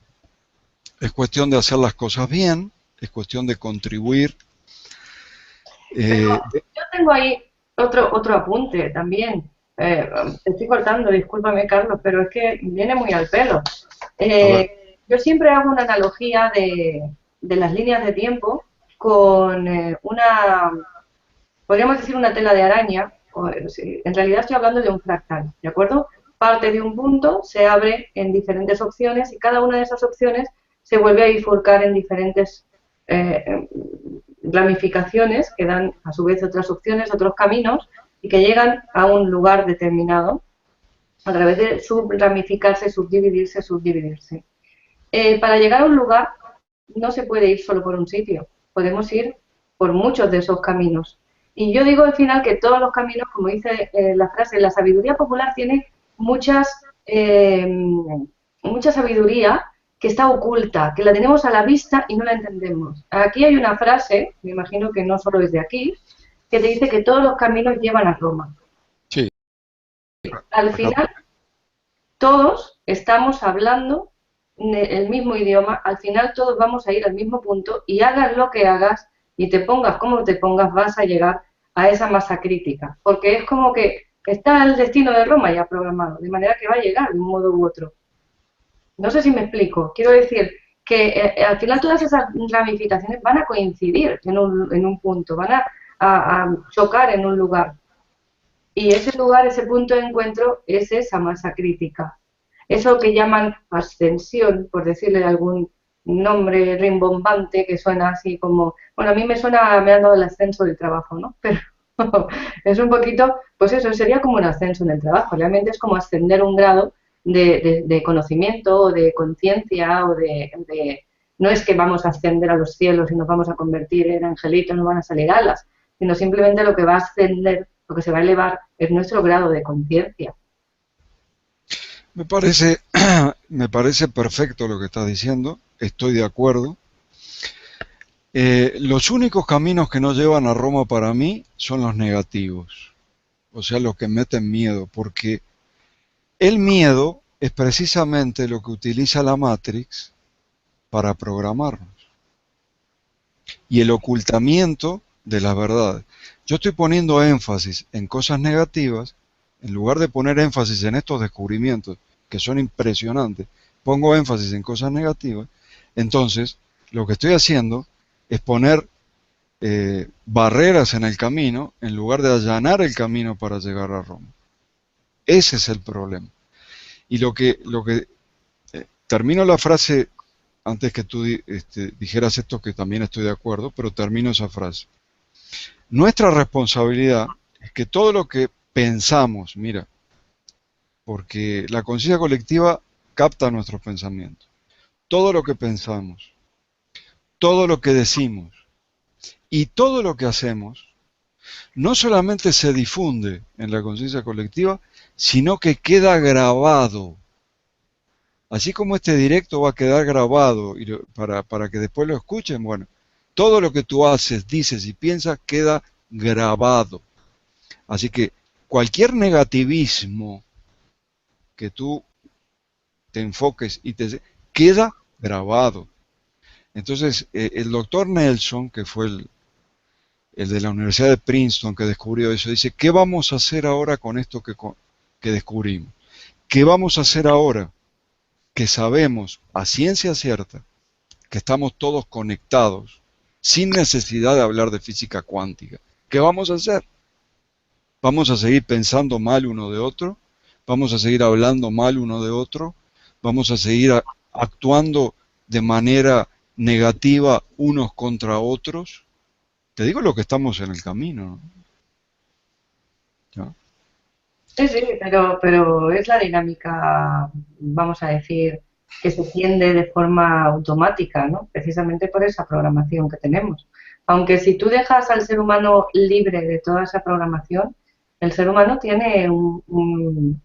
es cuestión de hacer las cosas bien, es cuestión de contribuir. Pero yo tengo ahí otro apunte también. Te estoy cortando, discúlpame, Carlos, pero es que viene muy al pelo. Yo siempre hago una analogía de las líneas de tiempo con podríamos decir una tela de araña. En realidad estoy hablando de un fractal, ¿de acuerdo? Parte de un punto, se abre en diferentes opciones y cada una de esas opciones se vuelve a bifurcar en diferentes ramificaciones que dan a su vez otras opciones, otros caminos y que llegan a un lugar determinado a través de subramificarse, subdividirse, subdividirse. Para llegar a un lugar no se puede ir solo por un sitio, podemos ir por muchos de esos caminos. Y yo digo al final que todos los caminos, como dice la frase, la sabiduría popular tiene mucha sabiduría que está oculta, que la tenemos a la vista y no la entendemos. Aquí hay una frase, me imagino que no solo es de aquí, que te dice que todos los caminos llevan a Roma. Sí. Al final, todos estamos hablando el mismo idioma, al final todos vamos a ir al mismo punto y hagas lo que hagas y te pongas como te pongas, vas a llegar a esa masa crítica, porque es como que está el destino de Roma ya programado, de manera que va a llegar de un modo u otro. No sé si me explico. Quiero decir que al final todas esas ramificaciones van a coincidir en un punto, van a chocar en un lugar. Y ese lugar, ese punto de encuentro es esa masa crítica. Eso que llaman ascensión, por decirle algún nombre rimbombante que suena así como... Bueno, a mí me suena, me han dado el ascenso del trabajo, ¿no? Pero es un poquito, pues eso, sería como un ascenso en el trabajo. Realmente es como ascender un grado de conocimiento o de conciencia o de... No es que vamos a ascender a los cielos y nos vamos a convertir en angelitos, no van a salir alas, sino simplemente lo que va a ascender, lo que se va a elevar es nuestro grado de conciencia. Me parece perfecto lo que estás diciendo, estoy de acuerdo. Los únicos caminos que no llevan a Roma para mí son los negativos, o sea, los que meten miedo, porque el miedo es precisamente lo que utiliza la Matrix para programarnos. Y el ocultamiento de las verdades. Yo estoy poniendo énfasis en cosas negativas, en lugar de poner énfasis en estos descubrimientos que son impresionantes, pongo énfasis en cosas negativas, entonces lo que estoy haciendo es poner barreras en el camino en lugar de allanar el camino para llegar a Roma. Ese es el problema. Y termino la frase antes que tú dijeras esto, que también estoy de acuerdo, pero termino esa frase. Nuestra responsabilidad es que todo lo que pensamos, mira, porque la conciencia colectiva capta nuestros pensamientos, todo lo que pensamos, todo lo que decimos y todo lo que hacemos, no solamente se difunde en la conciencia colectiva, sino que queda grabado. Así como este directo va a quedar grabado para que después lo escuchen, bueno, todo lo que tú haces, dices y piensas queda grabado. Así que cualquier negativismo que tú te enfoques y queda grabado. Entonces, el doctor Nelson, que fue el de la Universidad de Princeton que descubrió eso, dice, ¿qué vamos a hacer ahora con esto que descubrimos? ¿Qué vamos a hacer ahora que sabemos a ciencia cierta que estamos todos conectados sin necesidad de hablar de física cuántica? ¿Qué vamos a hacer? ¿Vamos a seguir pensando mal uno de otro? ¿Vamos a seguir hablando mal uno de otro? ¿Vamos a seguir actuando de manera negativa unos contra otros? Te digo lo que estamos en el camino, ¿no? Sí, sí, pero es la dinámica, vamos a decir, que se tiende de forma automática, ¿no? Precisamente por esa programación que tenemos. Aunque si tú dejas al ser humano libre de toda esa programación, el ser humano tiene un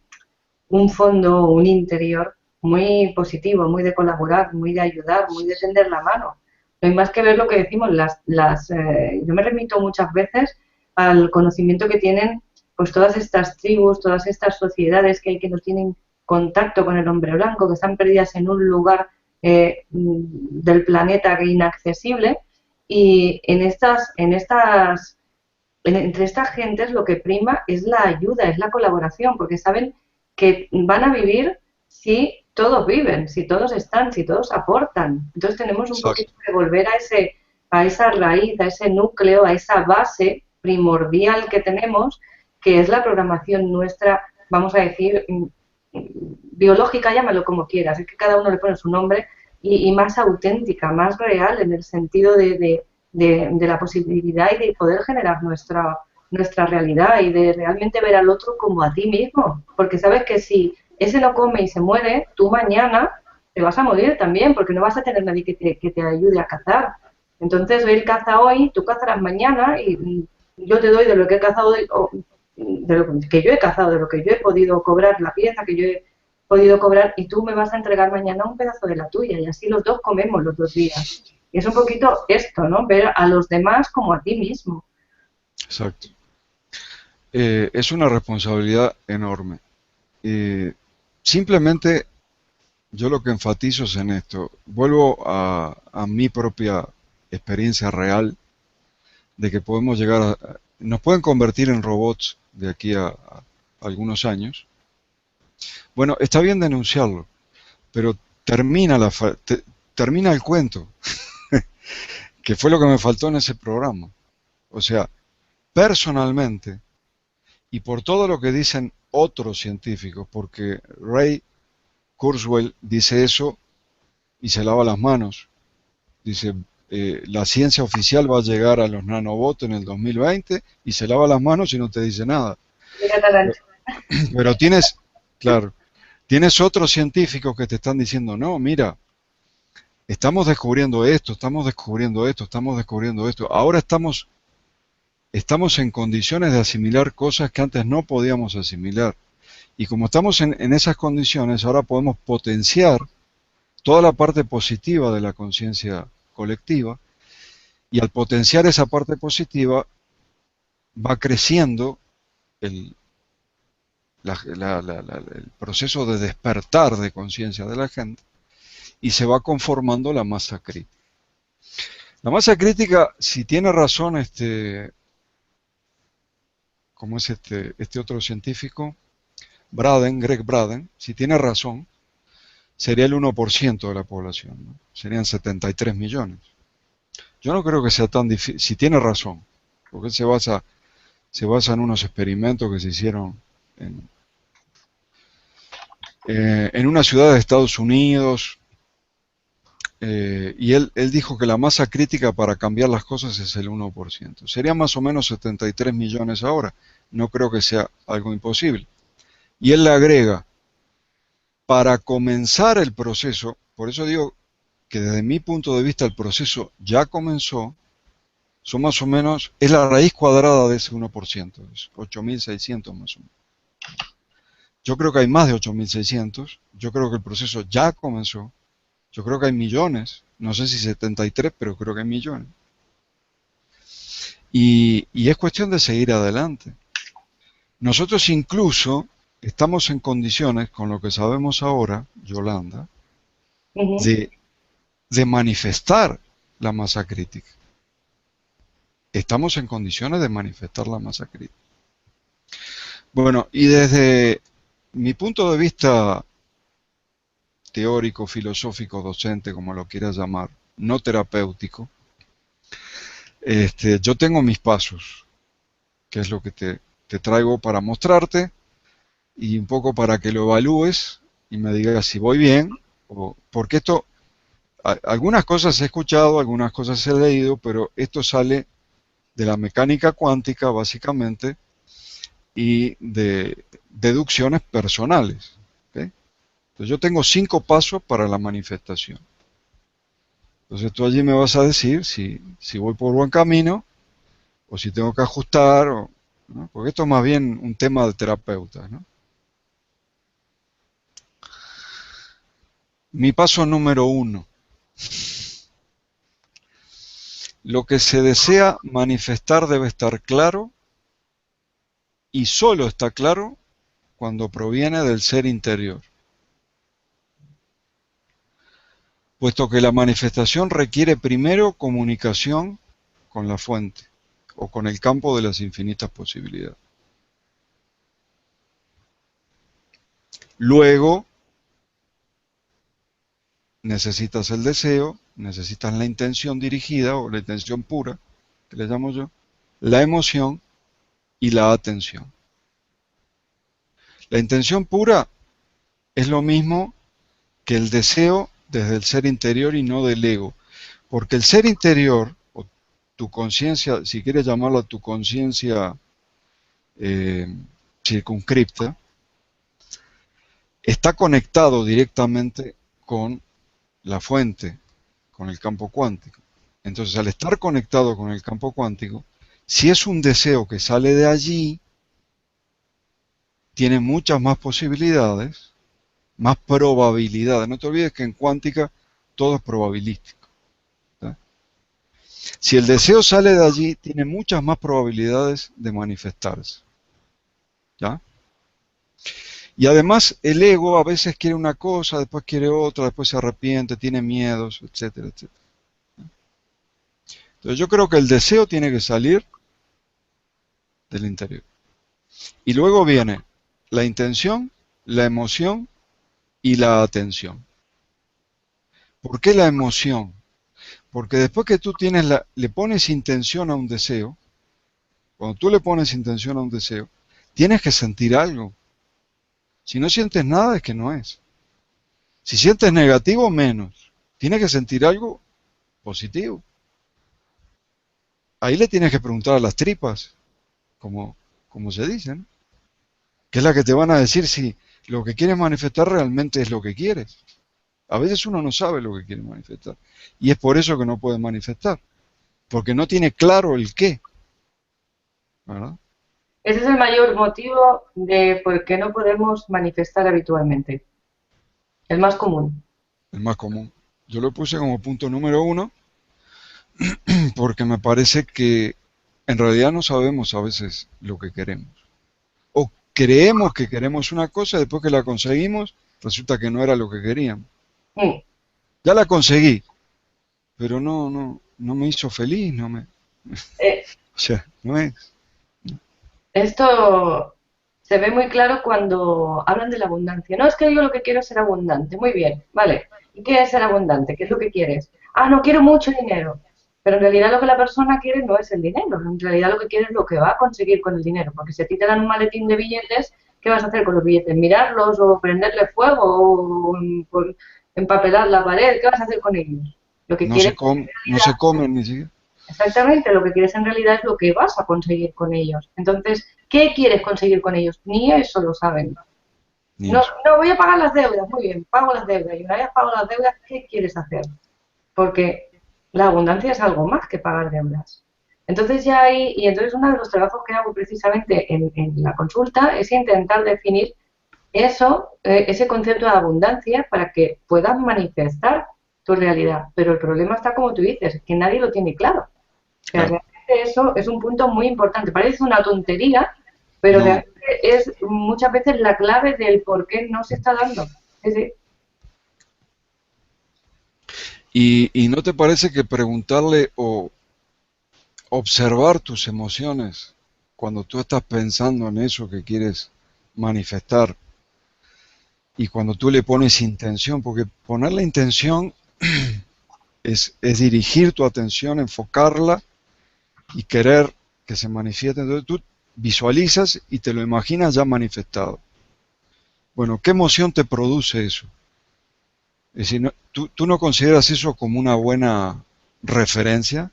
fondo, un interior muy positivo, muy de colaborar, muy de ayudar, muy de tender la mano. No hay más que ver lo que decimos, yo me remito muchas veces al conocimiento que tienen pues todas estas tribus, todas estas sociedades que no tienen contacto con el hombre blanco, que están perdidas en un lugar del planeta inaccesible, y entre estas gentes lo que prima es la ayuda, es la colaboración, porque saben que van a vivir si todos viven, si todos están, si todos aportan. Entonces tenemos un Exacto. poquito que volver a esa raíz, a ese núcleo, a esa base primordial que tenemos, que es la programación nuestra, vamos a decir, biológica, llámalo como quieras, es que cada uno le pone su nombre, y más auténtica, más real, en el sentido de la posibilidad y de poder generar nuestra realidad y de realmente ver al otro como a ti mismo, porque sabes que si ese no come y se muere, tú mañana te vas a morir también, porque no vas a tener nadie que te ayude a cazar. Entonces, él caza hoy, tú cazarás mañana, y yo te doy de lo que he cazado, de lo que yo he cazado, de lo que yo he podido cobrar, la pieza que yo he podido cobrar, y tú me vas a entregar mañana un pedazo de la tuya, y así los dos comemos los 2 días. Y es un poquito esto, ¿no? Ver a los demás como a ti mismo. Exacto. Es una responsabilidad enorme. Simplemente yo lo que enfatizo es en esto. Vuelvo a mi propia experiencia real de que podemos llegar nos pueden convertir en robots de aquí a algunos años. Bueno, está bien denunciarlo, pero termina el cuento, que fue lo que me faltó en ese programa. O sea, personalmente, y por todo lo que dicen otros científicos, porque Ray Kurzweil dice eso y se lava las manos. Dice, la ciencia oficial va a llegar a los nanobots en el 2020 y se lava las manos y no te dice nada. Pero, pero claro, tienes otros científicos que te están diciendo, no, mira, estamos descubriendo esto, estamos descubriendo esto, estamos descubriendo esto. Ahora estamos en condiciones de asimilar cosas que antes no podíamos asimilar. Y como estamos en esas condiciones, ahora podemos potenciar toda la parte positiva de la conciencia colectiva, y al potenciar esa parte positiva va creciendo el, el proceso de despertar de conciencia de la gente y se va conformando la masa crítica. La masa crítica, si tiene razón, como es este otro científico, Greg Braden, si tiene razón, sería el 1% de la población, ¿no? Serían 73 millones. Yo no creo que sea tan difícil, si tiene razón, porque él se basa en unos experimentos que se hicieron en, en una ciudad de Estados Unidos, y él dijo que la masa crítica para cambiar las cosas es el 1%. Sería más o menos 73 millones ahora. No creo que sea algo imposible. Y él le agrega, para comenzar el proceso, por eso digo que desde mi punto de vista el proceso ya comenzó, son más o menos, es la raíz cuadrada de ese 1%, es 8.600 más o menos. Yo creo que hay más de 8.600, yo creo que el proceso ya comenzó, yo creo que hay millones, no sé si 73, pero creo que hay millones. Y es cuestión de seguir adelante. Nosotros incluso estamos en condiciones, con lo que sabemos ahora, Yolanda, de, de manifestar la masa crítica. Estamos en condiciones de manifestar la masa crítica. Bueno, y desde mi punto de vista teórico, filosófico, docente, como lo quieras llamar, no terapéutico, yo tengo mis pasos, que es lo que te traigo para mostrarte y un poco para que lo evalúes y me digas si voy bien, porque algunas cosas he escuchado, algunas cosas he leído, pero esto sale de la mecánica cuántica básicamente y de deducciones personales. ¿Okay? Entonces yo tengo 5 pasos para la manifestación. Entonces tú allí me vas a decir si voy por buen camino o si tengo que ajustar, ¿no? Porque esto es más bien un tema de terapeuta, ¿no? Mi paso número 1. Lo que se desea manifestar debe estar claro y solo está claro cuando proviene del ser interior, puesto que la manifestación requiere primero comunicación con la fuente o con el campo de las infinitas posibilidades. Luego, necesitas el deseo, necesitas la intención dirigida o la intención pura, que le llamo yo, la emoción y la atención. La intención pura es lo mismo que el deseo desde el ser interior y no del ego, porque el ser interior, o tu conciencia, si quieres llamarlo tu conciencia circunscripta, está conectado directamente con la fuente, con el campo cuántico. Entonces, al estar conectado con el campo cuántico, si es un deseo que sale de allí, tiene muchas más posibilidades, más probabilidades. No te olvides que en cuántica todo es probabilístico, ¿sí? Si el deseo sale de allí, tiene muchas más probabilidades de manifestarse, ¿ya? Y además el ego a veces quiere una cosa, después quiere otra, después se arrepiente, tiene miedos, etcétera, etcétera. Entonces yo creo que el deseo tiene que salir del interior. Y luego viene la intención, la emoción y la atención. ¿Por qué la emoción? Porque después que tú le pones intención a un deseo, cuando tú le pones intención a un deseo, tienes que sentir algo. Si no sientes nada, es que no es. Si sientes negativo, menos. Tienes que sentir algo positivo. Ahí le tienes que preguntar a las tripas, como se dice, ¿no? Que es la que te van a decir si lo que quieres manifestar realmente es lo que quieres. A veces uno no sabe lo que quiere manifestar. Y es por eso que no puede manifestar. Porque no tiene claro el qué, ¿verdad? Ese es el mayor motivo de por qué no podemos manifestar habitualmente. El más común. El más común. Yo lo puse como punto número 1 porque me parece que en realidad no sabemos a veces lo que queremos. O creemos que queremos una cosa y después que la conseguimos, resulta que no era lo que queríamos. Mm. Ya la conseguí, pero no me hizo feliz, no me... Eh, O sea, no es... Esto se ve muy claro cuando hablan de la abundancia. No, es que yo lo que quiero es ser abundante. Muy bien, vale. ¿Y qué es ser abundante? ¿Qué es lo que quieres? Ah, no quiero mucho dinero. Pero en realidad lo que la persona quiere no es el dinero. En realidad lo que quiere es lo que va a conseguir con el dinero. Porque si a ti te dan un maletín de billetes, ¿qué vas a hacer con los billetes? ¿Mirarlos o prenderle fuego o empapelar la pared? ¿Qué vas a hacer con ellos? Lo que quieres No se comen ni siquiera. exactamente, lo que quieres en realidad es lo que vas a conseguir con ellos. Entonces, ¿qué quieres conseguir con ellos? Ni eso lo saben. Ni No, eso. no voy a pagar las deudas, muy bien, pago las deudas. Y una vez pago las deudas, ¿qué quieres hacer? Porque la abundancia es algo más que pagar deudas. Entonces ya hay, y entonces uno de los trabajos que hago precisamente en la consulta es intentar definir eso, ese concepto de abundancia para que puedas manifestar tu realidad. Pero el problema está como tú dices, que nadie lo tiene claro. O sea, Claro. realmente eso es un punto muy importante. Parece una tontería, pero No. realmente es muchas veces la clave del por qué no se está dando. Sí, sí. ¿Y no te parece que preguntarle o observar tus emociones cuando tú estás pensando en eso que quieres manifestar y cuando tú le pones intención, porque poner la intención es dirigir tu atención, enfocarla y querer que se manifieste? Entonces tú visualizas y te lo imaginas ya manifestado. Bueno, ¿qué emoción te produce eso? Es decir, ¿tú no consideras eso como una buena referencia?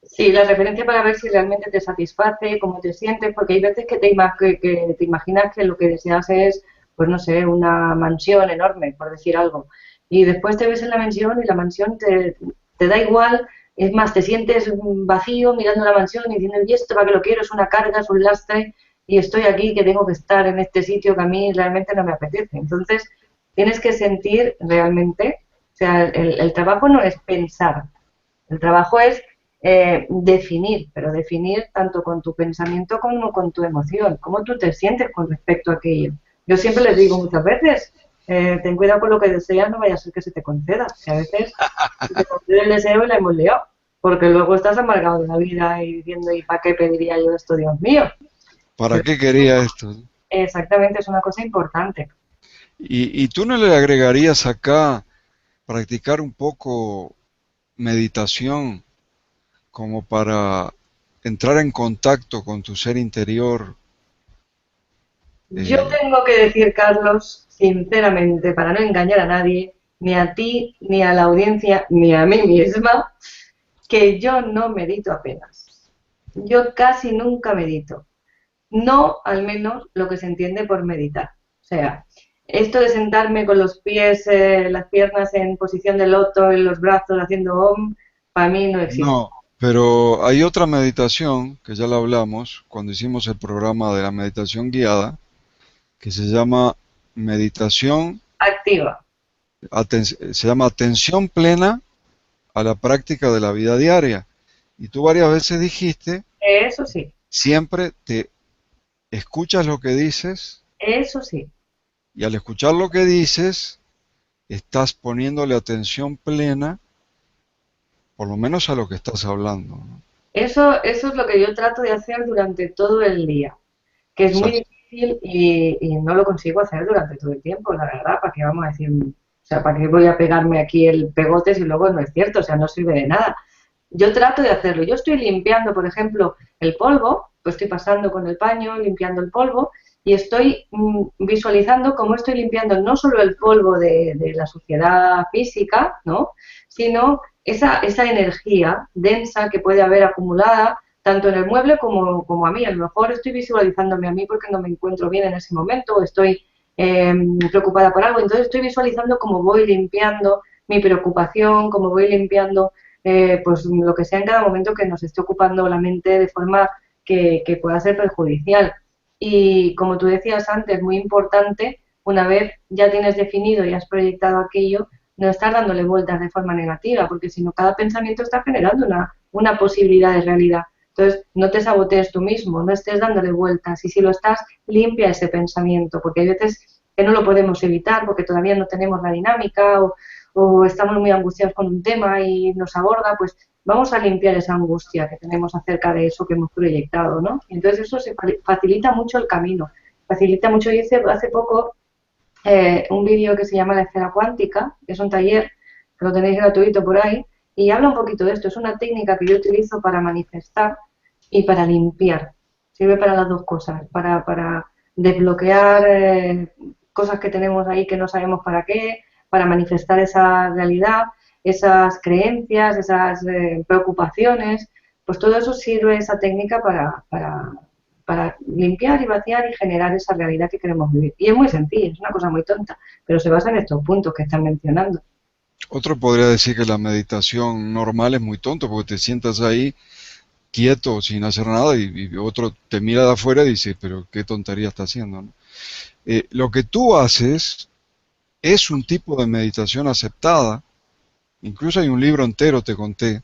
Sí, la referencia para ver si realmente te satisface, cómo te sientes, porque hay veces que que te imaginas que lo que deseas es, pues no sé, una mansión enorme, por decir algo. Y después te ves en la mansión y la mansión te da igual, es más, te sientes vacío mirando la mansión y diciendo, ¿y esto para qué lo quiero? Es una carga, es un lastre, y estoy aquí que tengo que estar en este sitio que a mí realmente no me apetece. Entonces, tienes que sentir realmente, o sea, el trabajo no es pensar, El trabajo es definir, pero definir tanto con tu pensamiento como con tu emoción, cómo tú te sientes con respecto a aquello. Yo siempre les digo muchas veces, ten cuidado con lo que deseas, no vaya a ser que se te conceda, que a veces se te concede el deseo y la hemos liado, porque luego estás amargado de la vida y diciendo, ¿y para qué pediría yo esto, Dios mío? ¿Para Pero qué quería esto? exactamente, es una cosa importante. Y tú no le agregarías acá practicar un poco meditación como para entrar en contacto con tu ser interior? Yo Eh, tengo que decir, Carlos, sinceramente, para no engañar a nadie, ni a ti, ni a la audiencia, ni a mí misma, que yo no medito apenas. Yo casi nunca medito. No, al menos, lo que se entiende por meditar. O sea, esto de sentarme con los pies, las piernas en posición de loto, en los brazos haciendo om, para mí no existe. no, pero hay otra meditación que ya la hablamos cuando hicimos el programa de la meditación guiada, que se llama meditación, Activa. se llama atención plena a la práctica de la vida diaria. Y tú varias veces dijiste, Eso sí, siempre te escuchas lo que dices eso sí. y al escuchar lo que dices, estás poniéndole atención plena, por lo menos a lo que estás hablando, ¿no? Eso es lo que yo trato de hacer durante todo el día, que es muy Exacto. difícil y no lo consigo hacer durante todo el tiempo, la verdad, ¿para qué vamos a decir? O sea, ¿para qué voy a pegarme aquí el pegote si luego no es cierto? O sea, no sirve de nada. Yo trato de hacerlo. Yo estoy limpiando, por ejemplo, el polvo, pues estoy pasando con el paño, limpiando el polvo, y estoy visualizando cómo estoy limpiando no solo el polvo de la suciedad física, ¿no? Sino esa energía densa que puede haber acumulada tanto en el mueble como a mí. A lo mejor estoy visualizándome a mí porque no me encuentro bien en ese momento o estoy preocupada por algo. Entonces estoy visualizando cómo voy limpiando mi preocupación, cómo voy limpiando pues lo que sea en cada momento que nos esté ocupando la mente de forma que pueda ser perjudicial. Y como tú decías antes, muy importante, una vez ya tienes definido y has proyectado aquello, no estar dándole vueltas de forma negativa, porque si no, cada pensamiento está generando una posibilidad de realidad. Entonces, no te sabotees tú mismo, no estés dándole vueltas. Y si lo estás, limpia ese pensamiento, porque hay veces que no lo podemos evitar porque todavía no tenemos la dinámica o estamos muy angustiados con un tema y nos aborda, pues vamos a limpiar esa angustia que tenemos acerca de eso que hemos proyectado, ¿no? Y entonces eso se facilita mucho el camino, facilita mucho. Yo hice hace poco un vídeo que se llama La Esfera Cuántica, que es un taller que lo tenéis gratuito por ahí, y habla un poquito de esto. Es una técnica que yo utilizo para manifestar y para limpiar. Sirve para las dos cosas, para desbloquear cosas que tenemos ahí que no sabemos para qué, para manifestar esa realidad, esas creencias, esas preocupaciones. Pues todo eso sirve esa técnica para limpiar y vaciar y generar esa realidad que queremos vivir. Y es muy sencillo, es una cosa muy tonta, pero se basa en estos puntos que están mencionando. Otro podría decir que la meditación normal es muy tonto porque te sientas ahí quieto sin hacer nada y otro te mira de afuera y dice, pero qué tontería está haciendo, ¿no? Lo que tú haces es un tipo de meditación aceptada. Incluso hay un libro entero, te conté,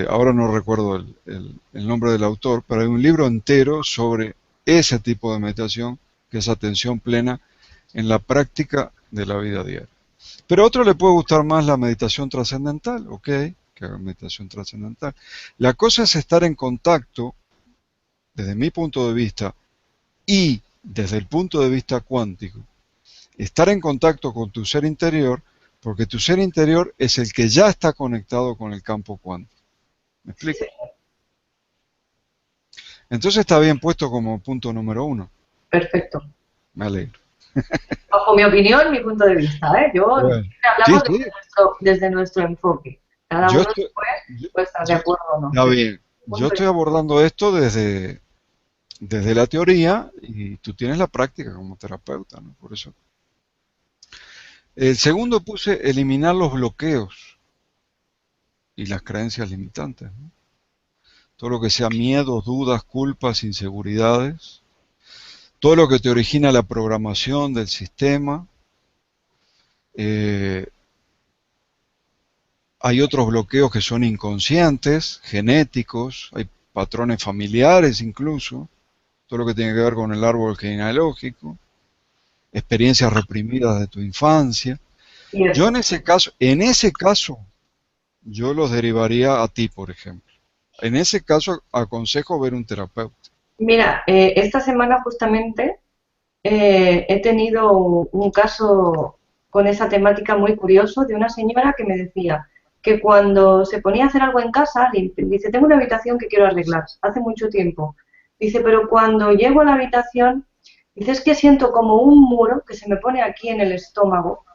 ahora no recuerdo el nombre del autor, pero hay un libro entero sobre ese tipo de meditación, que es atención plena en la práctica de la vida diaria. Pero a otro le puede gustar más la meditación trascendental, ok, que haga meditación trascendental. La cosa es estar en contacto, desde mi punto de vista, y desde el punto de vista cuántico, estar en contacto con tu ser interior, porque tu ser interior es el que ya está conectado con el campo cuántico. ¿Me explico? Entonces está bien puesto como punto número uno. Perfecto. Me alegro. Bajo mi opinión, mi punto de vista, ¿eh? Yo Bueno, sí, hablamos sí, desde nuestro enfoque. Cada yo uno estoy, después yo- puede estar de yo- acuerdo o no. está Pero bien. Yo punto de estoy abordando esto desde la teoría y tú tienes la práctica como terapeuta, ¿no? Por eso. El segundo puse eliminar los bloqueos y las creencias limitantes, ¿no? Todo lo que sea miedos, dudas, culpas, inseguridades, todo lo que te origina la programación del sistema, eh, Hay otros bloqueos que son inconscientes, genéticos, hay patrones familiares incluso, todo lo que tiene que ver con el árbol genealógico, experiencias reprimidas de tu infancia. Y Yo eso. en ese caso, yo los derivaría a ti, por ejemplo. En ese caso, aconsejo ver un terapeuta. Mira, esta semana justamente he tenido un caso con esa temática muy curioso de una señora que me decía que cuando se ponía a hacer algo en casa, dice, tengo una habitación que quiero arreglar, hace mucho tiempo. Dice, pero cuando llego a la habitación, dice, es que siento como un muro que se me pone aquí en el estómago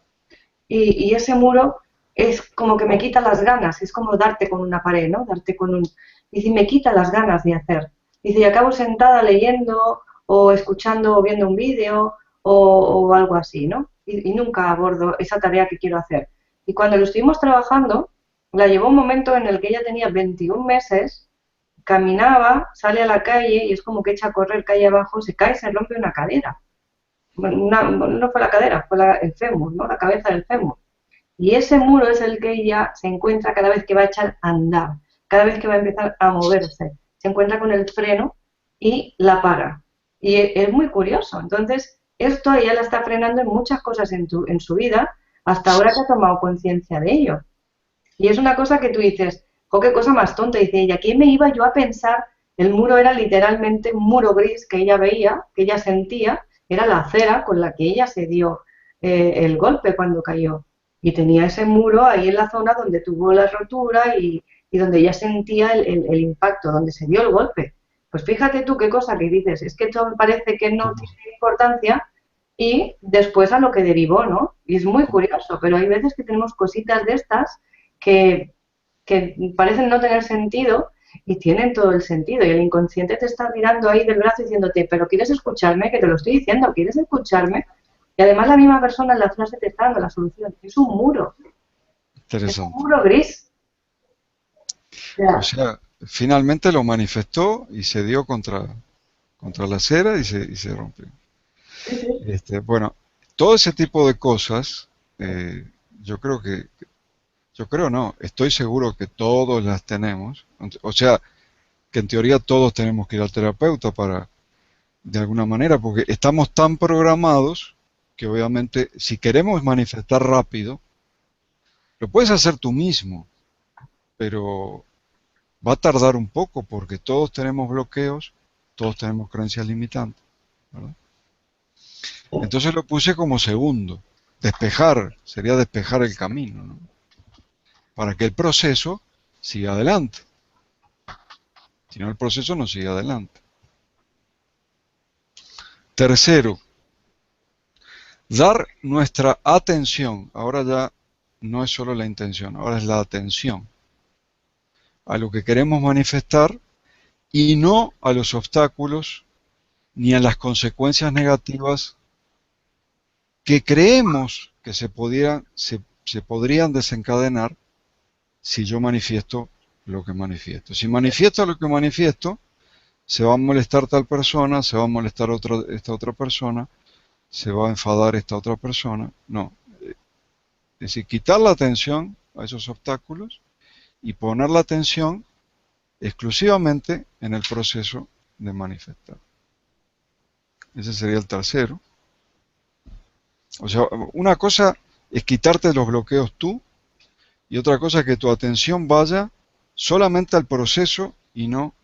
y ese muro es como que me quita las ganas, es como darte con una pared, ¿no? Darte con un... Dice, me quita las ganas de hacer. Dice, y acabo sentada leyendo o escuchando o viendo un vídeo o algo así, ¿no? Y nunca abordo esa tarea que quiero hacer. Y cuando lo estuvimos trabajando, la llevó un momento en el que ella tenía 21 meses, caminaba, sale a la calle y es como que echa a correr calle abajo, se cae y se rompe una cadera. No fue la cadera, fue el fémur, ¿no? La cabeza del fémur. Y ese muro es el que ella se encuentra cada vez que va a echar a andar, cada vez que va a empezar a moverse. Se encuentra con el freno y la para. Y es muy curioso. Entonces, esto a ella la está frenando en muchas cosas en su vida, hasta ahora que ha tomado conciencia de ello. Y es una cosa que tú dices, jo, qué cosa más tonta, dice ella, ¿quién me iba yo a pensar? El muro era literalmente un muro gris que ella veía, que ella sentía, era la acera con la que ella se dio el golpe cuando cayó. Y tenía ese muro ahí en la zona donde tuvo la rotura y donde ella sentía el impacto, donde se dio el golpe. Pues fíjate tú qué cosa que dices, es que esto me parece que no tiene importancia y después a lo que derivó, ¿no? Y es muy curioso, pero hay veces que tenemos cositas de estas que, que parecen no tener sentido y tienen todo el sentido. Y el inconsciente te está mirando ahí del brazo diciéndote, pero ¿quieres escucharme? Que te lo estoy diciendo, ¿quieres escucharme? Y además la misma persona en la frase te está dando la solución. Es un Interesante. muro gris. O O sea, sea, finalmente lo manifestó y se dio contra la acera y se rompió. sí, sí. Bueno, todo ese tipo de cosas, yo creo yo creo no, estoy seguro que todos las tenemos. O sea, que en teoría todos tenemos que ir al terapeuta para, de alguna manera, porque estamos tan programados que obviamente si queremos manifestar rápido, lo puedes hacer tú mismo, pero va a tardar un poco porque todos tenemos bloqueos, todos tenemos creencias limitantes, ¿verdad? Entonces lo puse como segundo. Despejar, sería despejar el camino, ¿no? Para que el proceso siga adelante. Si no, el proceso no sigue adelante. Tercero, dar nuestra atención. Ahora ya no es solo la intención, ahora es la atención a lo que queremos manifestar y no a los obstáculos ni a las consecuencias negativas que creemos que se podrían desencadenar si yo manifiesto lo que manifiesto. Si manifiesto lo que manifiesto, se va a molestar tal persona, se va a molestar esta otra persona, se va a enfadar esta otra persona. No. Es decir, quitar la atención a esos obstáculos y poner la atención exclusivamente en el proceso de manifestar. Ese sería el tercero. O sea, una cosa es quitarte los bloqueos tú y otra cosa es que tu atención vaya solamente al proceso y no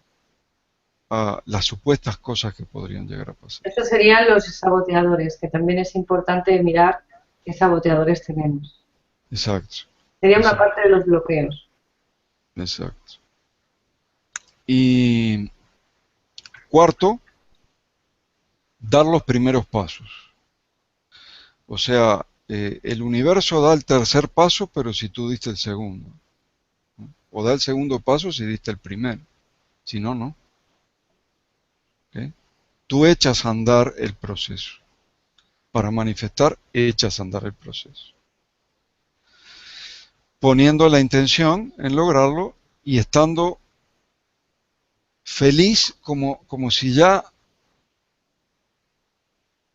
a las supuestas cosas que podrían llegar a pasar. Estos serían los saboteadores, que también es importante mirar qué saboteadores tenemos. Exacto, Sería una exacto, parte de los bloqueos. exacto. Y cuarto, dar los primeros pasos. O sea, el universo da el tercer paso, pero si tú diste el segundo. ¿No? O da el segundo paso si diste el primero. Si no, no. ¿Ok? Tú echas a andar el proceso. Para manifestar, echas a andar el proceso. Poniendo la intención en lograrlo y estando feliz como si ya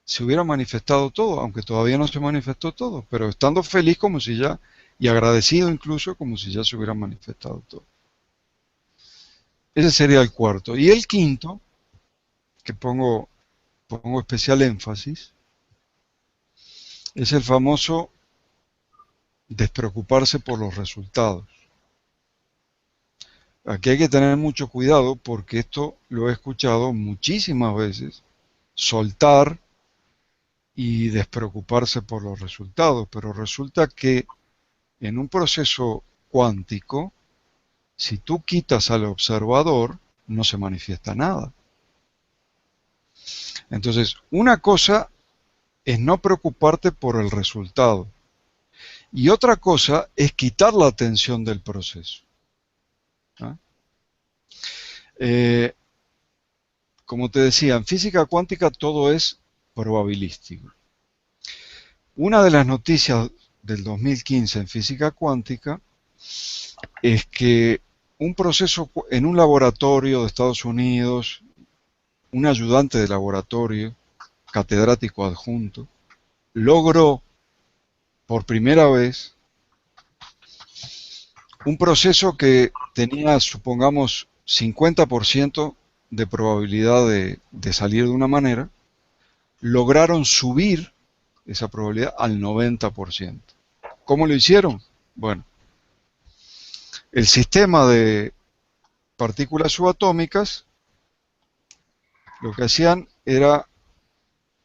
se hubiera manifestado todo, aunque todavía no se manifestó todo, pero estando feliz como si ya y agradecido incluso como si ya se hubiera manifestado todo. Ese sería el cuarto. Y el quinto, que pongo especial énfasis, es el famoso despreocuparse por los resultados. Aquí hay que tener mucho cuidado porque esto lo he escuchado muchísimas veces, soltar y despreocuparse por los resultados, pero resulta que en un proceso cuántico, si tú quitas al observador, no se manifiesta nada. Entonces, una cosa es no preocuparte por el resultado y otra cosa es quitar la atención del proceso. ¿Ah? Como te decía, en física cuántica todo es probabilístico. Una de las noticias del 2015 en física cuántica es que un proceso en un laboratorio de Estados Unidos, un ayudante de laboratorio, catedrático adjunto, logró por primera vez un proceso que tenía, supongamos, 50% de probabilidad de salir de una manera, lograron subir esa probabilidad al 90%. ¿Cómo lo hicieron? Bueno, el sistema de partículas subatómicas lo que hacían era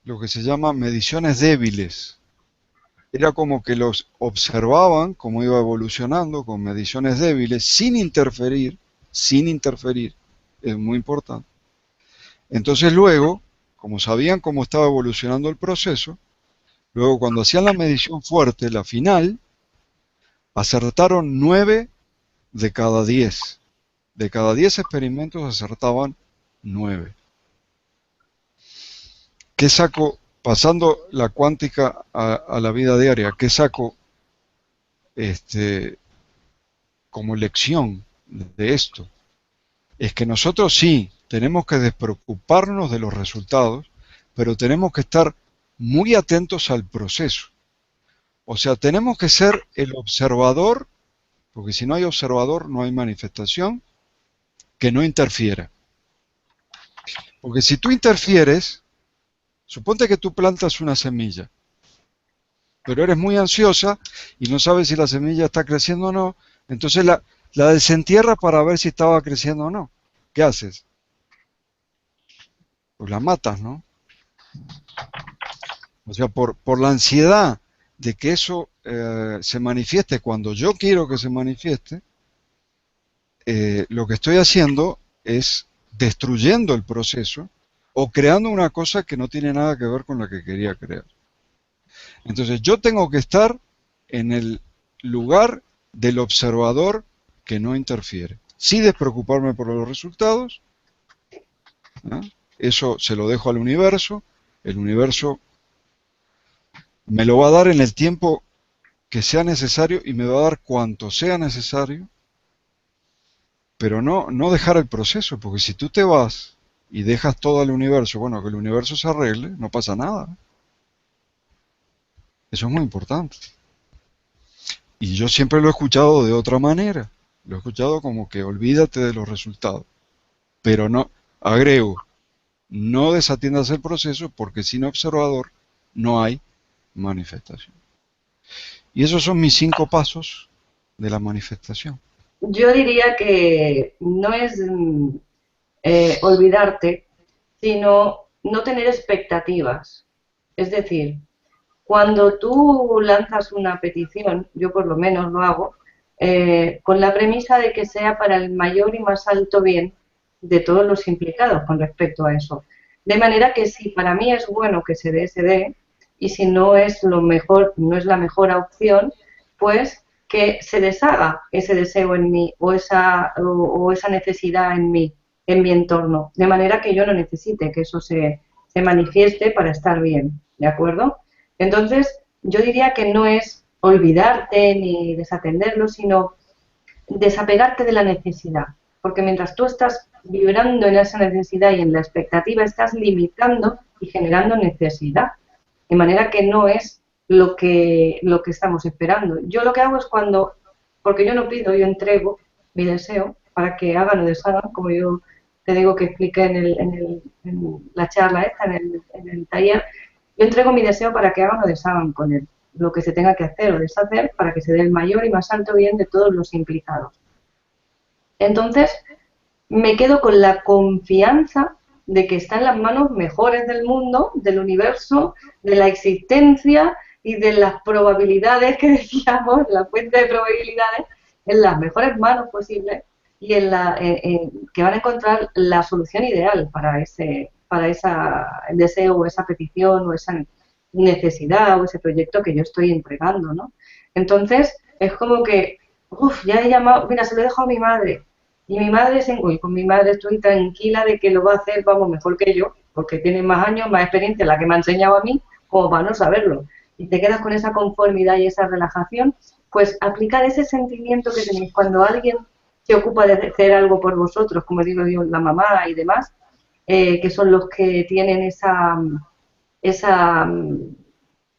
lo que se llama mediciones débiles. Era como que los observaban cómo iba evolucionando con mediciones débiles, sin interferir, es muy importante. Entonces luego, como sabían cómo estaba evolucionando el proceso, luego cuando hacían la medición fuerte, la final, acertaron 9 de cada 10. De cada 10 experimentos acertaban 9. ¿Qué saco, pasando la cuántica a la vida diaria, qué saco como lección de esto? Es que nosotros sí tenemos que despreocuparnos de los resultados, pero tenemos que estar muy atentos al proceso. O sea, tenemos que ser el observador, porque si no hay observador no hay manifestación, que no interfiera. Porque si tú interfieres, suponte que tú plantas una semilla, pero eres muy ansiosa y no sabes si la semilla está creciendo o no, entonces la desentierras para ver si estaba creciendo o no. ¿Qué haces? Pues la matas, ¿no? O sea, por la ansiedad de que eso se manifieste cuando yo quiero que se manifieste, lo que estoy haciendo es destruyendo el proceso o creando una cosa que no tiene nada que ver con la que quería crear. Entonces yo tengo que estar en el lugar del observador que no interfiere. Sí despreocuparme por los resultados, ¿no? Eso se lo dejo al universo, el universo me lo va a dar en el tiempo que sea necesario y me va a dar cuanto sea necesario, pero no dejar el proceso, porque si tú te vas y dejas todo al universo, bueno, que el universo se arregle, no pasa nada. Eso es muy importante. Y yo siempre lo he escuchado de otra manera. Lo he escuchado como que olvídate de los resultados. Pero no, agrego, no desatiendas el proceso porque sin observador no hay manifestación. Y esos son mis 5 pasos de la manifestación. Yo diría que no es olvidarte, sino no tener expectativas. Es decir, cuando tú lanzas una petición, yo por lo menos lo hago, con la premisa de que sea para el mayor y más alto bien de todos los implicados con respecto a eso. De manera que si para mí es bueno que se dé, se dé, y si no es lo mejor, no es la mejor opción, pues que se deshaga ese deseo en mí o esa necesidad en mi entorno, de manera que yo no necesite que eso se manifieste para estar bien, ¿de acuerdo? Entonces, yo diría que no es olvidarte ni desatenderlo, sino desapegarte de la necesidad, porque mientras tú estás vibrando en esa necesidad y en la expectativa, estás limitando y generando necesidad, de manera que no es lo que estamos esperando. Yo lo que hago es porque yo no pido, yo entrego mi deseo para que hagan o deshagan, como yo te digo que expliqué en la charla esta, en el taller, yo entrego mi deseo para que hagan o deshagan con él, lo que se tenga que hacer o deshacer para que se dé el mayor y más alto bien de todos los implicados. Entonces, me quedo con la confianza de que está en las manos mejores del mundo, del universo, de la existencia y de las probabilidades que decíamos, la fuente de probabilidades, en las mejores manos posibles y que van a encontrar la solución ideal para ese deseo o esa petición o esa necesidad o ese proyecto que yo estoy entregando, ¿no? Entonces, es como que, ya he llamado, mira, se lo dejo a mi madre, y mi madre con mi madre estoy tranquila de que lo va a hacer, vamos, mejor que yo, porque tiene más años, más experiencia, la que me ha enseñado a mí, como para no saberlo. Y te quedas con esa conformidad y esa relajación, pues aplicar ese sentimiento que tenéis cuando alguien se ocupa de hacer algo por vosotros, como digo yo, la mamá y demás, que son los que tienen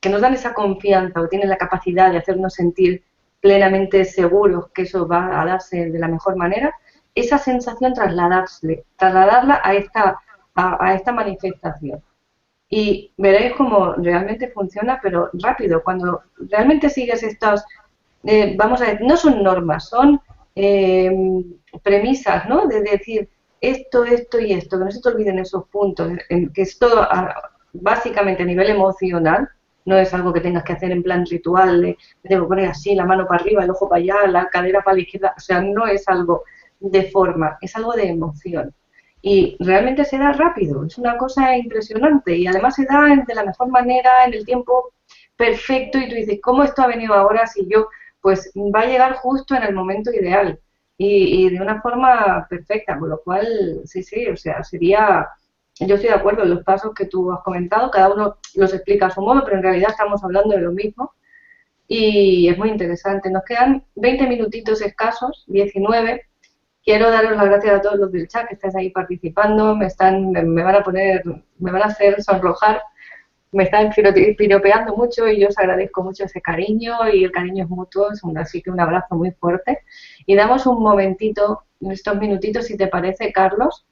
que nos dan esa confianza o tienen la capacidad de hacernos sentir plenamente seguros que eso va a darse de la mejor manera, esa sensación trasladarla a esta manifestación. Y veréis cómo realmente funciona, pero rápido. Cuando realmente sigues estos, vamos a ver, no son normas, son premisas, ¿no? De decir esto y esto, que no se te olviden esos puntos, que es todo básicamente a nivel emocional, no es algo que tengas que hacer en plan ritual, de debo poner así, la mano para arriba, el ojo para allá, la cadera para la izquierda, o sea, no es algo de forma, es algo de emoción. Y realmente se da rápido, es una cosa impresionante y además se da de la mejor manera, en el tiempo perfecto y tú dices, ¿cómo esto ha venido ahora si yo, pues va a llegar justo en el momento ideal y de una forma perfecta, con lo cual, sí, o sea, yo estoy de acuerdo en los pasos que tú has comentado, cada uno los explica a su modo, pero en realidad estamos hablando de lo mismo y es muy interesante. Nos quedan 20 minutitos escasos, 19. Quiero daros las gracias a todos los del chat que estáis ahí participando, me van a hacer sonrojar, me están piropeando mucho y yo os agradezco mucho ese cariño y el cariño es mutuo, así que un abrazo muy fuerte. Y damos un momentito, estos minutitos, si te parece, Carlos,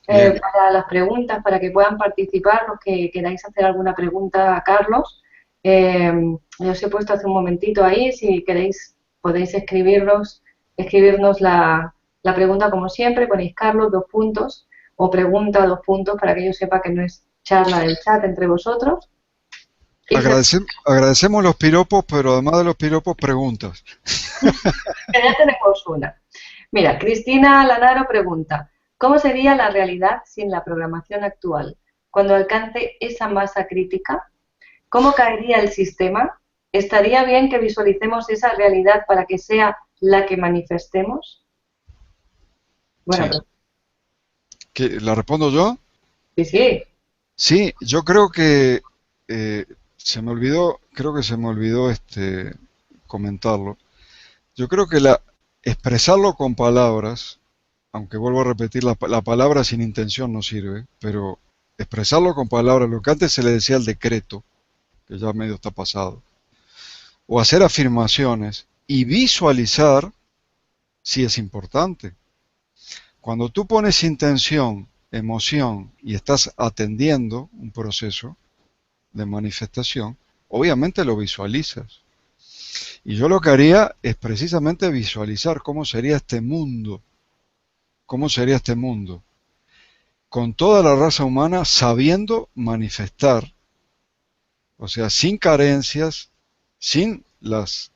para las preguntas, para que puedan participar los que queráis hacer alguna pregunta a Carlos. Yo os he puesto hace un momentito ahí, si queréis podéis escribirnos la pregunta como siempre, ponéis Carlos, 2 puntos, o pregunta, 2 puntos, para que yo sepa que no es charla del chat entre vosotros. Agradecemos los piropos, pero además de los piropos, preguntas. Ya tenemos una. Mira, Cristina Lanaro pregunta, ¿cómo sería la realidad sin la programación actual? Cuando alcance esa masa crítica, ¿cómo caería el sistema? ¿Estaría bien que visualicemos esa realidad para que sea la que manifestemos? Bueno, sí. ¿La respondo yo? Sí. Sí, yo creo que se me olvidó comentarlo. Yo creo que expresarlo con palabras, aunque vuelvo a repetir, la palabra sin intención no sirve, pero expresarlo con palabras, lo que antes se le decía el decreto, que ya medio está pasado, o hacer afirmaciones y visualizar, sí es importante. Cuando tú pones intención, emoción y estás atendiendo un proceso de manifestación, obviamente lo visualizas. Y yo lo que haría es precisamente visualizar cómo sería este mundo, con toda la raza humana sabiendo manifestar, o sea, sin carencias, sin las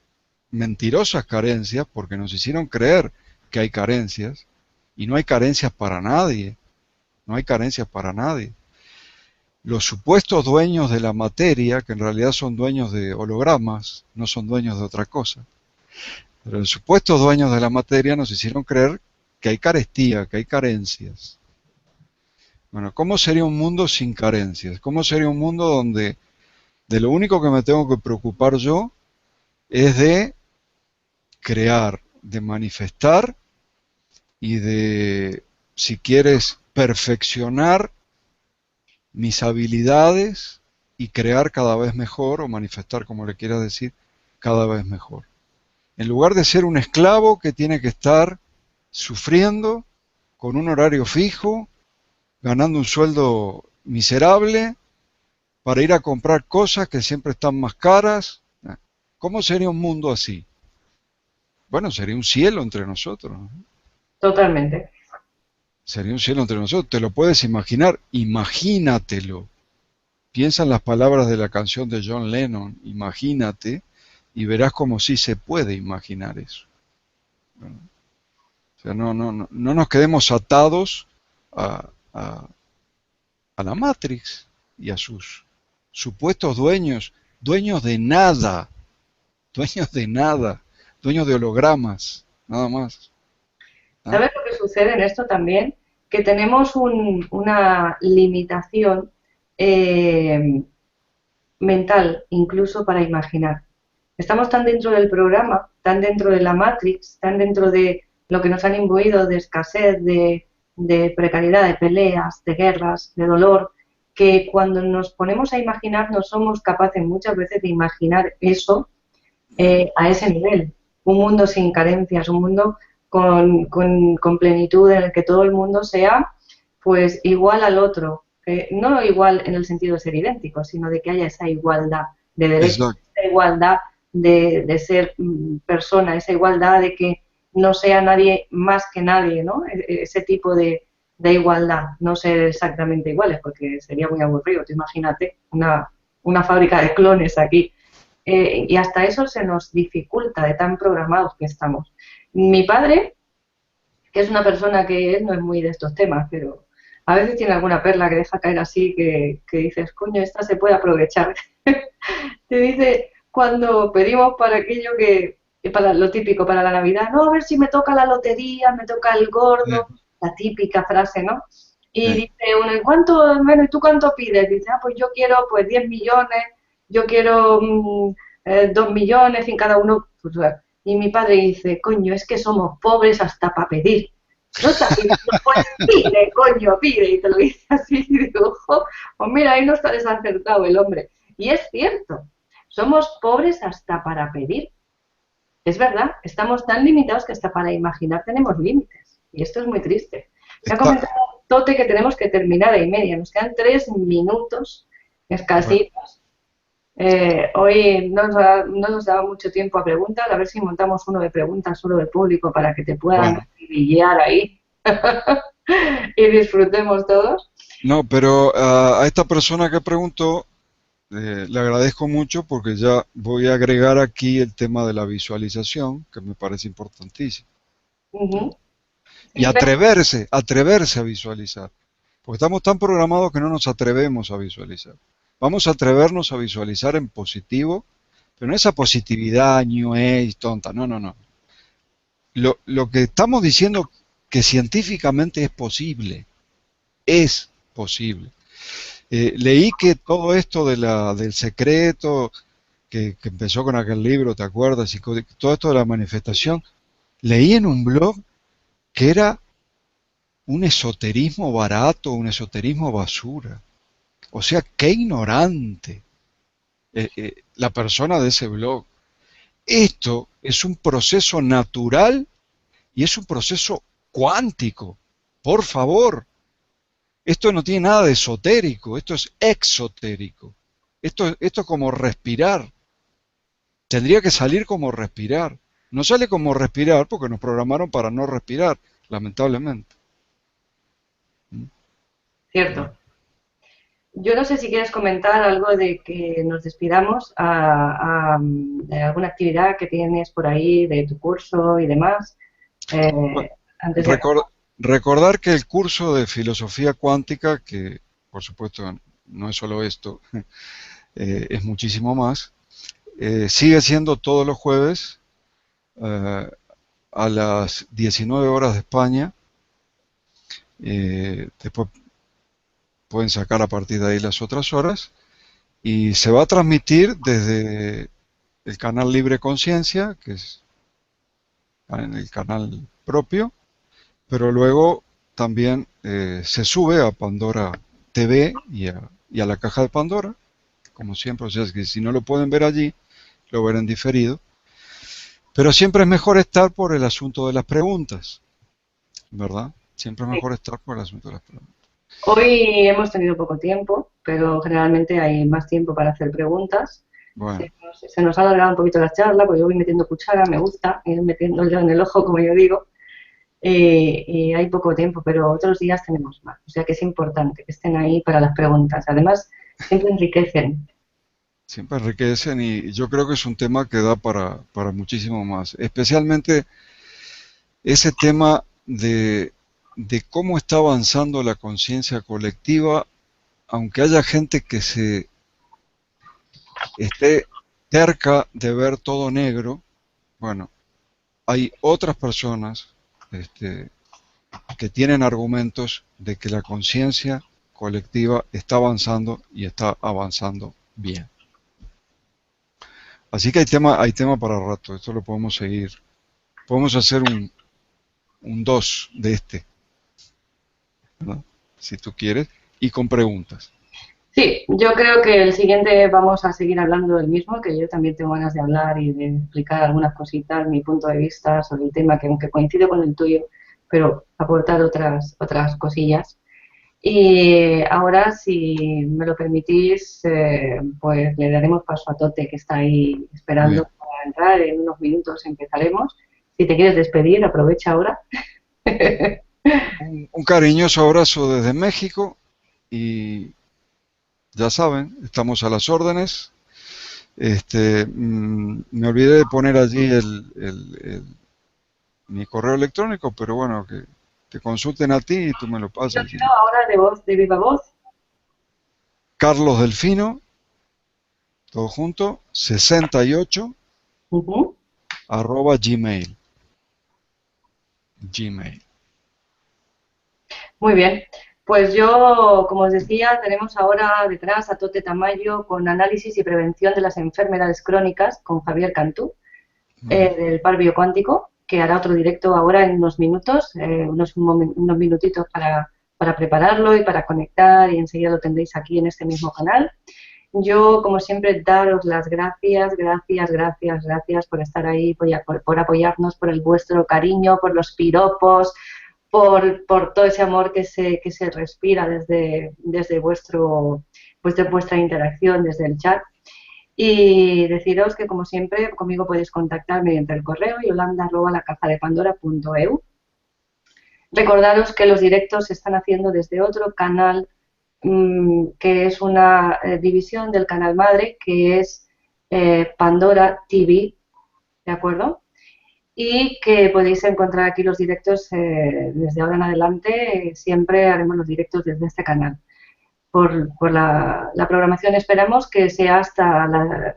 mentirosas carencias, porque nos hicieron creer que hay carencias, y no hay carencias para nadie, Los supuestos dueños de la materia, que en realidad son dueños de hologramas, no son dueños de otra cosa, pero los supuestos dueños de la materia nos hicieron creer que hay carestía, que hay carencias. Bueno, ¿cómo sería un mundo sin carencias? ¿Cómo sería un mundo donde de lo único que me tengo que preocupar yo es de crear, de manifestar y de, si quieres, perfeccionar mis habilidades y crear cada vez mejor, o manifestar, como le quieras decir, cada vez mejor. En lugar de ser un esclavo que tiene que estar sufriendo con un horario fijo, ganando un sueldo miserable, para ir a comprar cosas que siempre están más caras. ¿Cómo sería un mundo así? Bueno, sería un cielo entre nosotros, ¿no? Totalmente. Sería un cielo entre nosotros. ¿Te lo puedes imaginar? Imagínatelo. Piensa en las palabras de la canción de John Lennon, imagínate, y verás como sí se puede imaginar eso. ¿Verdad? O sea, no nos quedemos atados a, a- a la Matrix y a sus supuestos dueños, dueños de nada, dueños de hologramas, nada más. ¿Ah? ¿Sabes lo que sucede en esto también? Que tenemos una limitación eh, mental, incluso para imaginar. Estamos tan dentro del programa, tan dentro de la Matrix, tan dentro de lo que nos han imbuido de escasez, de precariedad, de peleas, de guerras, de dolor, que cuando nos ponemos a imaginar no somos capaces muchas veces de imaginar eso a ese nivel. Un mundo sin carencias, un mundo con plenitud en el que todo el mundo sea pues igual al otro. No igual en el sentido de ser idéntico, sino de que haya esa igualdad de derechos, Exacto. esa igualdad de ser persona, esa igualdad de que no sea nadie más que nadie, ¿no? Ese tipo de igualdad, no ser exactamente iguales, porque sería muy aburrido. Tú imagínate una fábrica de clones aquí y hasta eso se nos dificulta de tan programados que estamos. Mi padre, que es una persona que él no es muy de estos temas, pero a veces tiene alguna perla que deja caer así que dices, coño, esta se puede aprovechar. Te dice, cuando pedimos para aquello para lo típico, para la Navidad, no, a ver si me toca la lotería, me toca el gordo, la típica frase, ¿no? Y Eh, dice uno, ¿y cuánto, bueno, ¿y tú cuánto pides? Dice, ah, pues yo quiero pues 10 millones, yo quiero 2 millones, y cada uno, pues, y mi padre dice, coño, es que somos pobres hasta para pedir. No está pidiendo, pues pide, coño, pide, y te lo dice así, y digo, ojo, pues mira, ahí no está desacertado el hombre. Y es cierto, somos pobres hasta para pedir. Es verdad, estamos tan limitados que hasta para imaginar tenemos límites. Y esto es muy triste. Me ha está, comentado Tote que tenemos que terminar a y media. Nos quedan 3 minutos bueno, escasitos. Hoy no nos daba mucho tiempo a preguntas. A ver si montamos uno de preguntas solo de público para que te puedan bueno, guiar ahí y disfrutemos todos. no, pero a esta persona que preguntó, le agradezco mucho porque ya voy a agregar aquí el tema de la visualización, que me parece importantísimo. Ujú. Y Sí, atreverse a visualizar. Porque estamos tan programados que no nos atrevemos a visualizar. Vamos a atrevernos a visualizar en positivo, pero no esa positividad new age tonta, no. Lo que estamos diciendo que científicamente es posible. Leí que todo esto del secreto, que empezó con aquel libro, ¿te acuerdas? Y todo esto de la manifestación, leí en un blog que era un esoterismo barato, un esoterismo basura. O sea, qué ignorante la persona de ese blog. Esto es un proceso natural y es un proceso cuántico. Por favor, esto no tiene nada de esotérico, esto es exotérico. Esto es como respirar. Tendría que salir como respirar. No sale como respirar porque nos programaron para no respirar, lamentablemente. ¿Mm? Bueno. cierto. Yo no sé si quieres comentar algo de que nos despidamos de alguna actividad que tienes por ahí, de tu curso y demás, Bueno, antes de acabar. recordar que el curso de filosofía cuántica, que por supuesto no es solo esto, es muchísimo más, sigue siendo todos los jueves eh, a las 19 horas de España. Después pueden sacar a partir de ahí las otras horas. Y se va a transmitir desde el canal Libre Conciencia, que es en el canal propio, pero luego también se sube a Pandora TV y a la caja de Pandora. como siempre, o sea, que si no lo pueden ver allí, lo verán diferido. Pero siempre es mejor estar por el asunto de las preguntas, ¿verdad? Siempre es Sí. mejor estar por el asunto de las preguntas. Hoy hemos tenido poco tiempo, pero generalmente hay más tiempo para hacer preguntas. Bueno, Se nos ha alargado un poquito la charla, porque yo voy metiendo cuchara, me gusta, ir metiendo el dedo en el ojo, como yo digo, y hay poco tiempo, pero otros días tenemos más. O sea que es importante que estén ahí para las preguntas. Además, siempre enriquecen. siempre enriquecen y yo creo que es un tema que da para muchísimo más. Especialmente ese tema de cómo está avanzando la conciencia colectiva, aunque haya gente que se esté cerca de ver todo negro, bueno, hay otras personas que tienen argumentos de que la conciencia colectiva está avanzando y está avanzando bien. Así que hay tema para rato, esto lo podemos seguir. Podemos hacer un 2 de ¿no? Si tú quieres, y con preguntas. Sí, yo creo que el siguiente vamos a seguir hablando del mismo, que yo también tengo ganas de hablar y de explicar algunas cositas, mi punto de vista sobre el tema, que aunque coincide con el tuyo, pero aportar otras cosillas. Y ahora, si me lo permitís, pues le daremos paso a Tote, que está ahí Muy esperando bien. para entrar. En unos minutos empezaremos. Si te quieres despedir, aprovecha ahora. Un cariñoso abrazo desde México y ya saben, estamos a las órdenes. Me olvidé de poner allí mi correo electrónico, pero bueno, que te consulten a ti y tú me lo Yo pasas. quiero ahora de voz, de viva voz. Carlos Delfino, todo junto, 68 Ujú. arroba Gmail. Muy bien. Pues yo, como os decía, tenemos ahora detrás a Tote Tamayo con análisis y prevención de las enfermedades crónicas con Javier Cantú, Muy bien. del par biocuántico, que hará otro directo ahora en unos minutos, unos minutitos para prepararlo y para conectar, y enseguida lo tendréis aquí en este mismo canal. Yo, como siempre, daros las gracias, gracias, gracias, gracias por estar ahí, por apoyarnos, por el vuestro cariño, por los piropos, por todo ese amor que se respira desde vuestra interacción, desde el chat. Y deciros que, como siempre, conmigo podéis contactar mediante el correo yolanda@lacajadepandora.eu. Recordaros que los directos se están haciendo desde otro canal, que es una división del canal madre, que es Pandora TV, ¿de acuerdo? Y que podéis encontrar aquí los directos desde ahora en adelante. Siempre haremos los directos desde este canal. Por la programación esperamos que sea o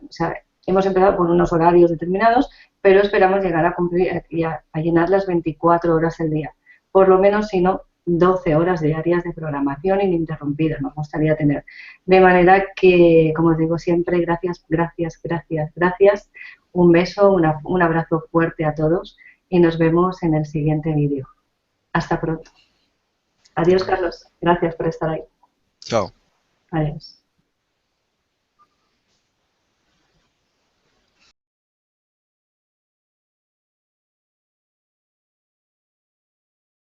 sea, hemos empezado con unos horarios determinados, pero esperamos llegar a cumplir y a llenar las 24 horas del día. Por lo menos, si no, 12 horas diarias de programación ininterrumpida nos gustaría tener. De manera que, como os digo siempre, gracias, gracias, gracias, gracias. Un beso, un abrazo fuerte a todos y nos vemos en el siguiente vídeo. Hasta pronto. Adiós, Carlos. Gracias por estar ahí. Chao. Adiós.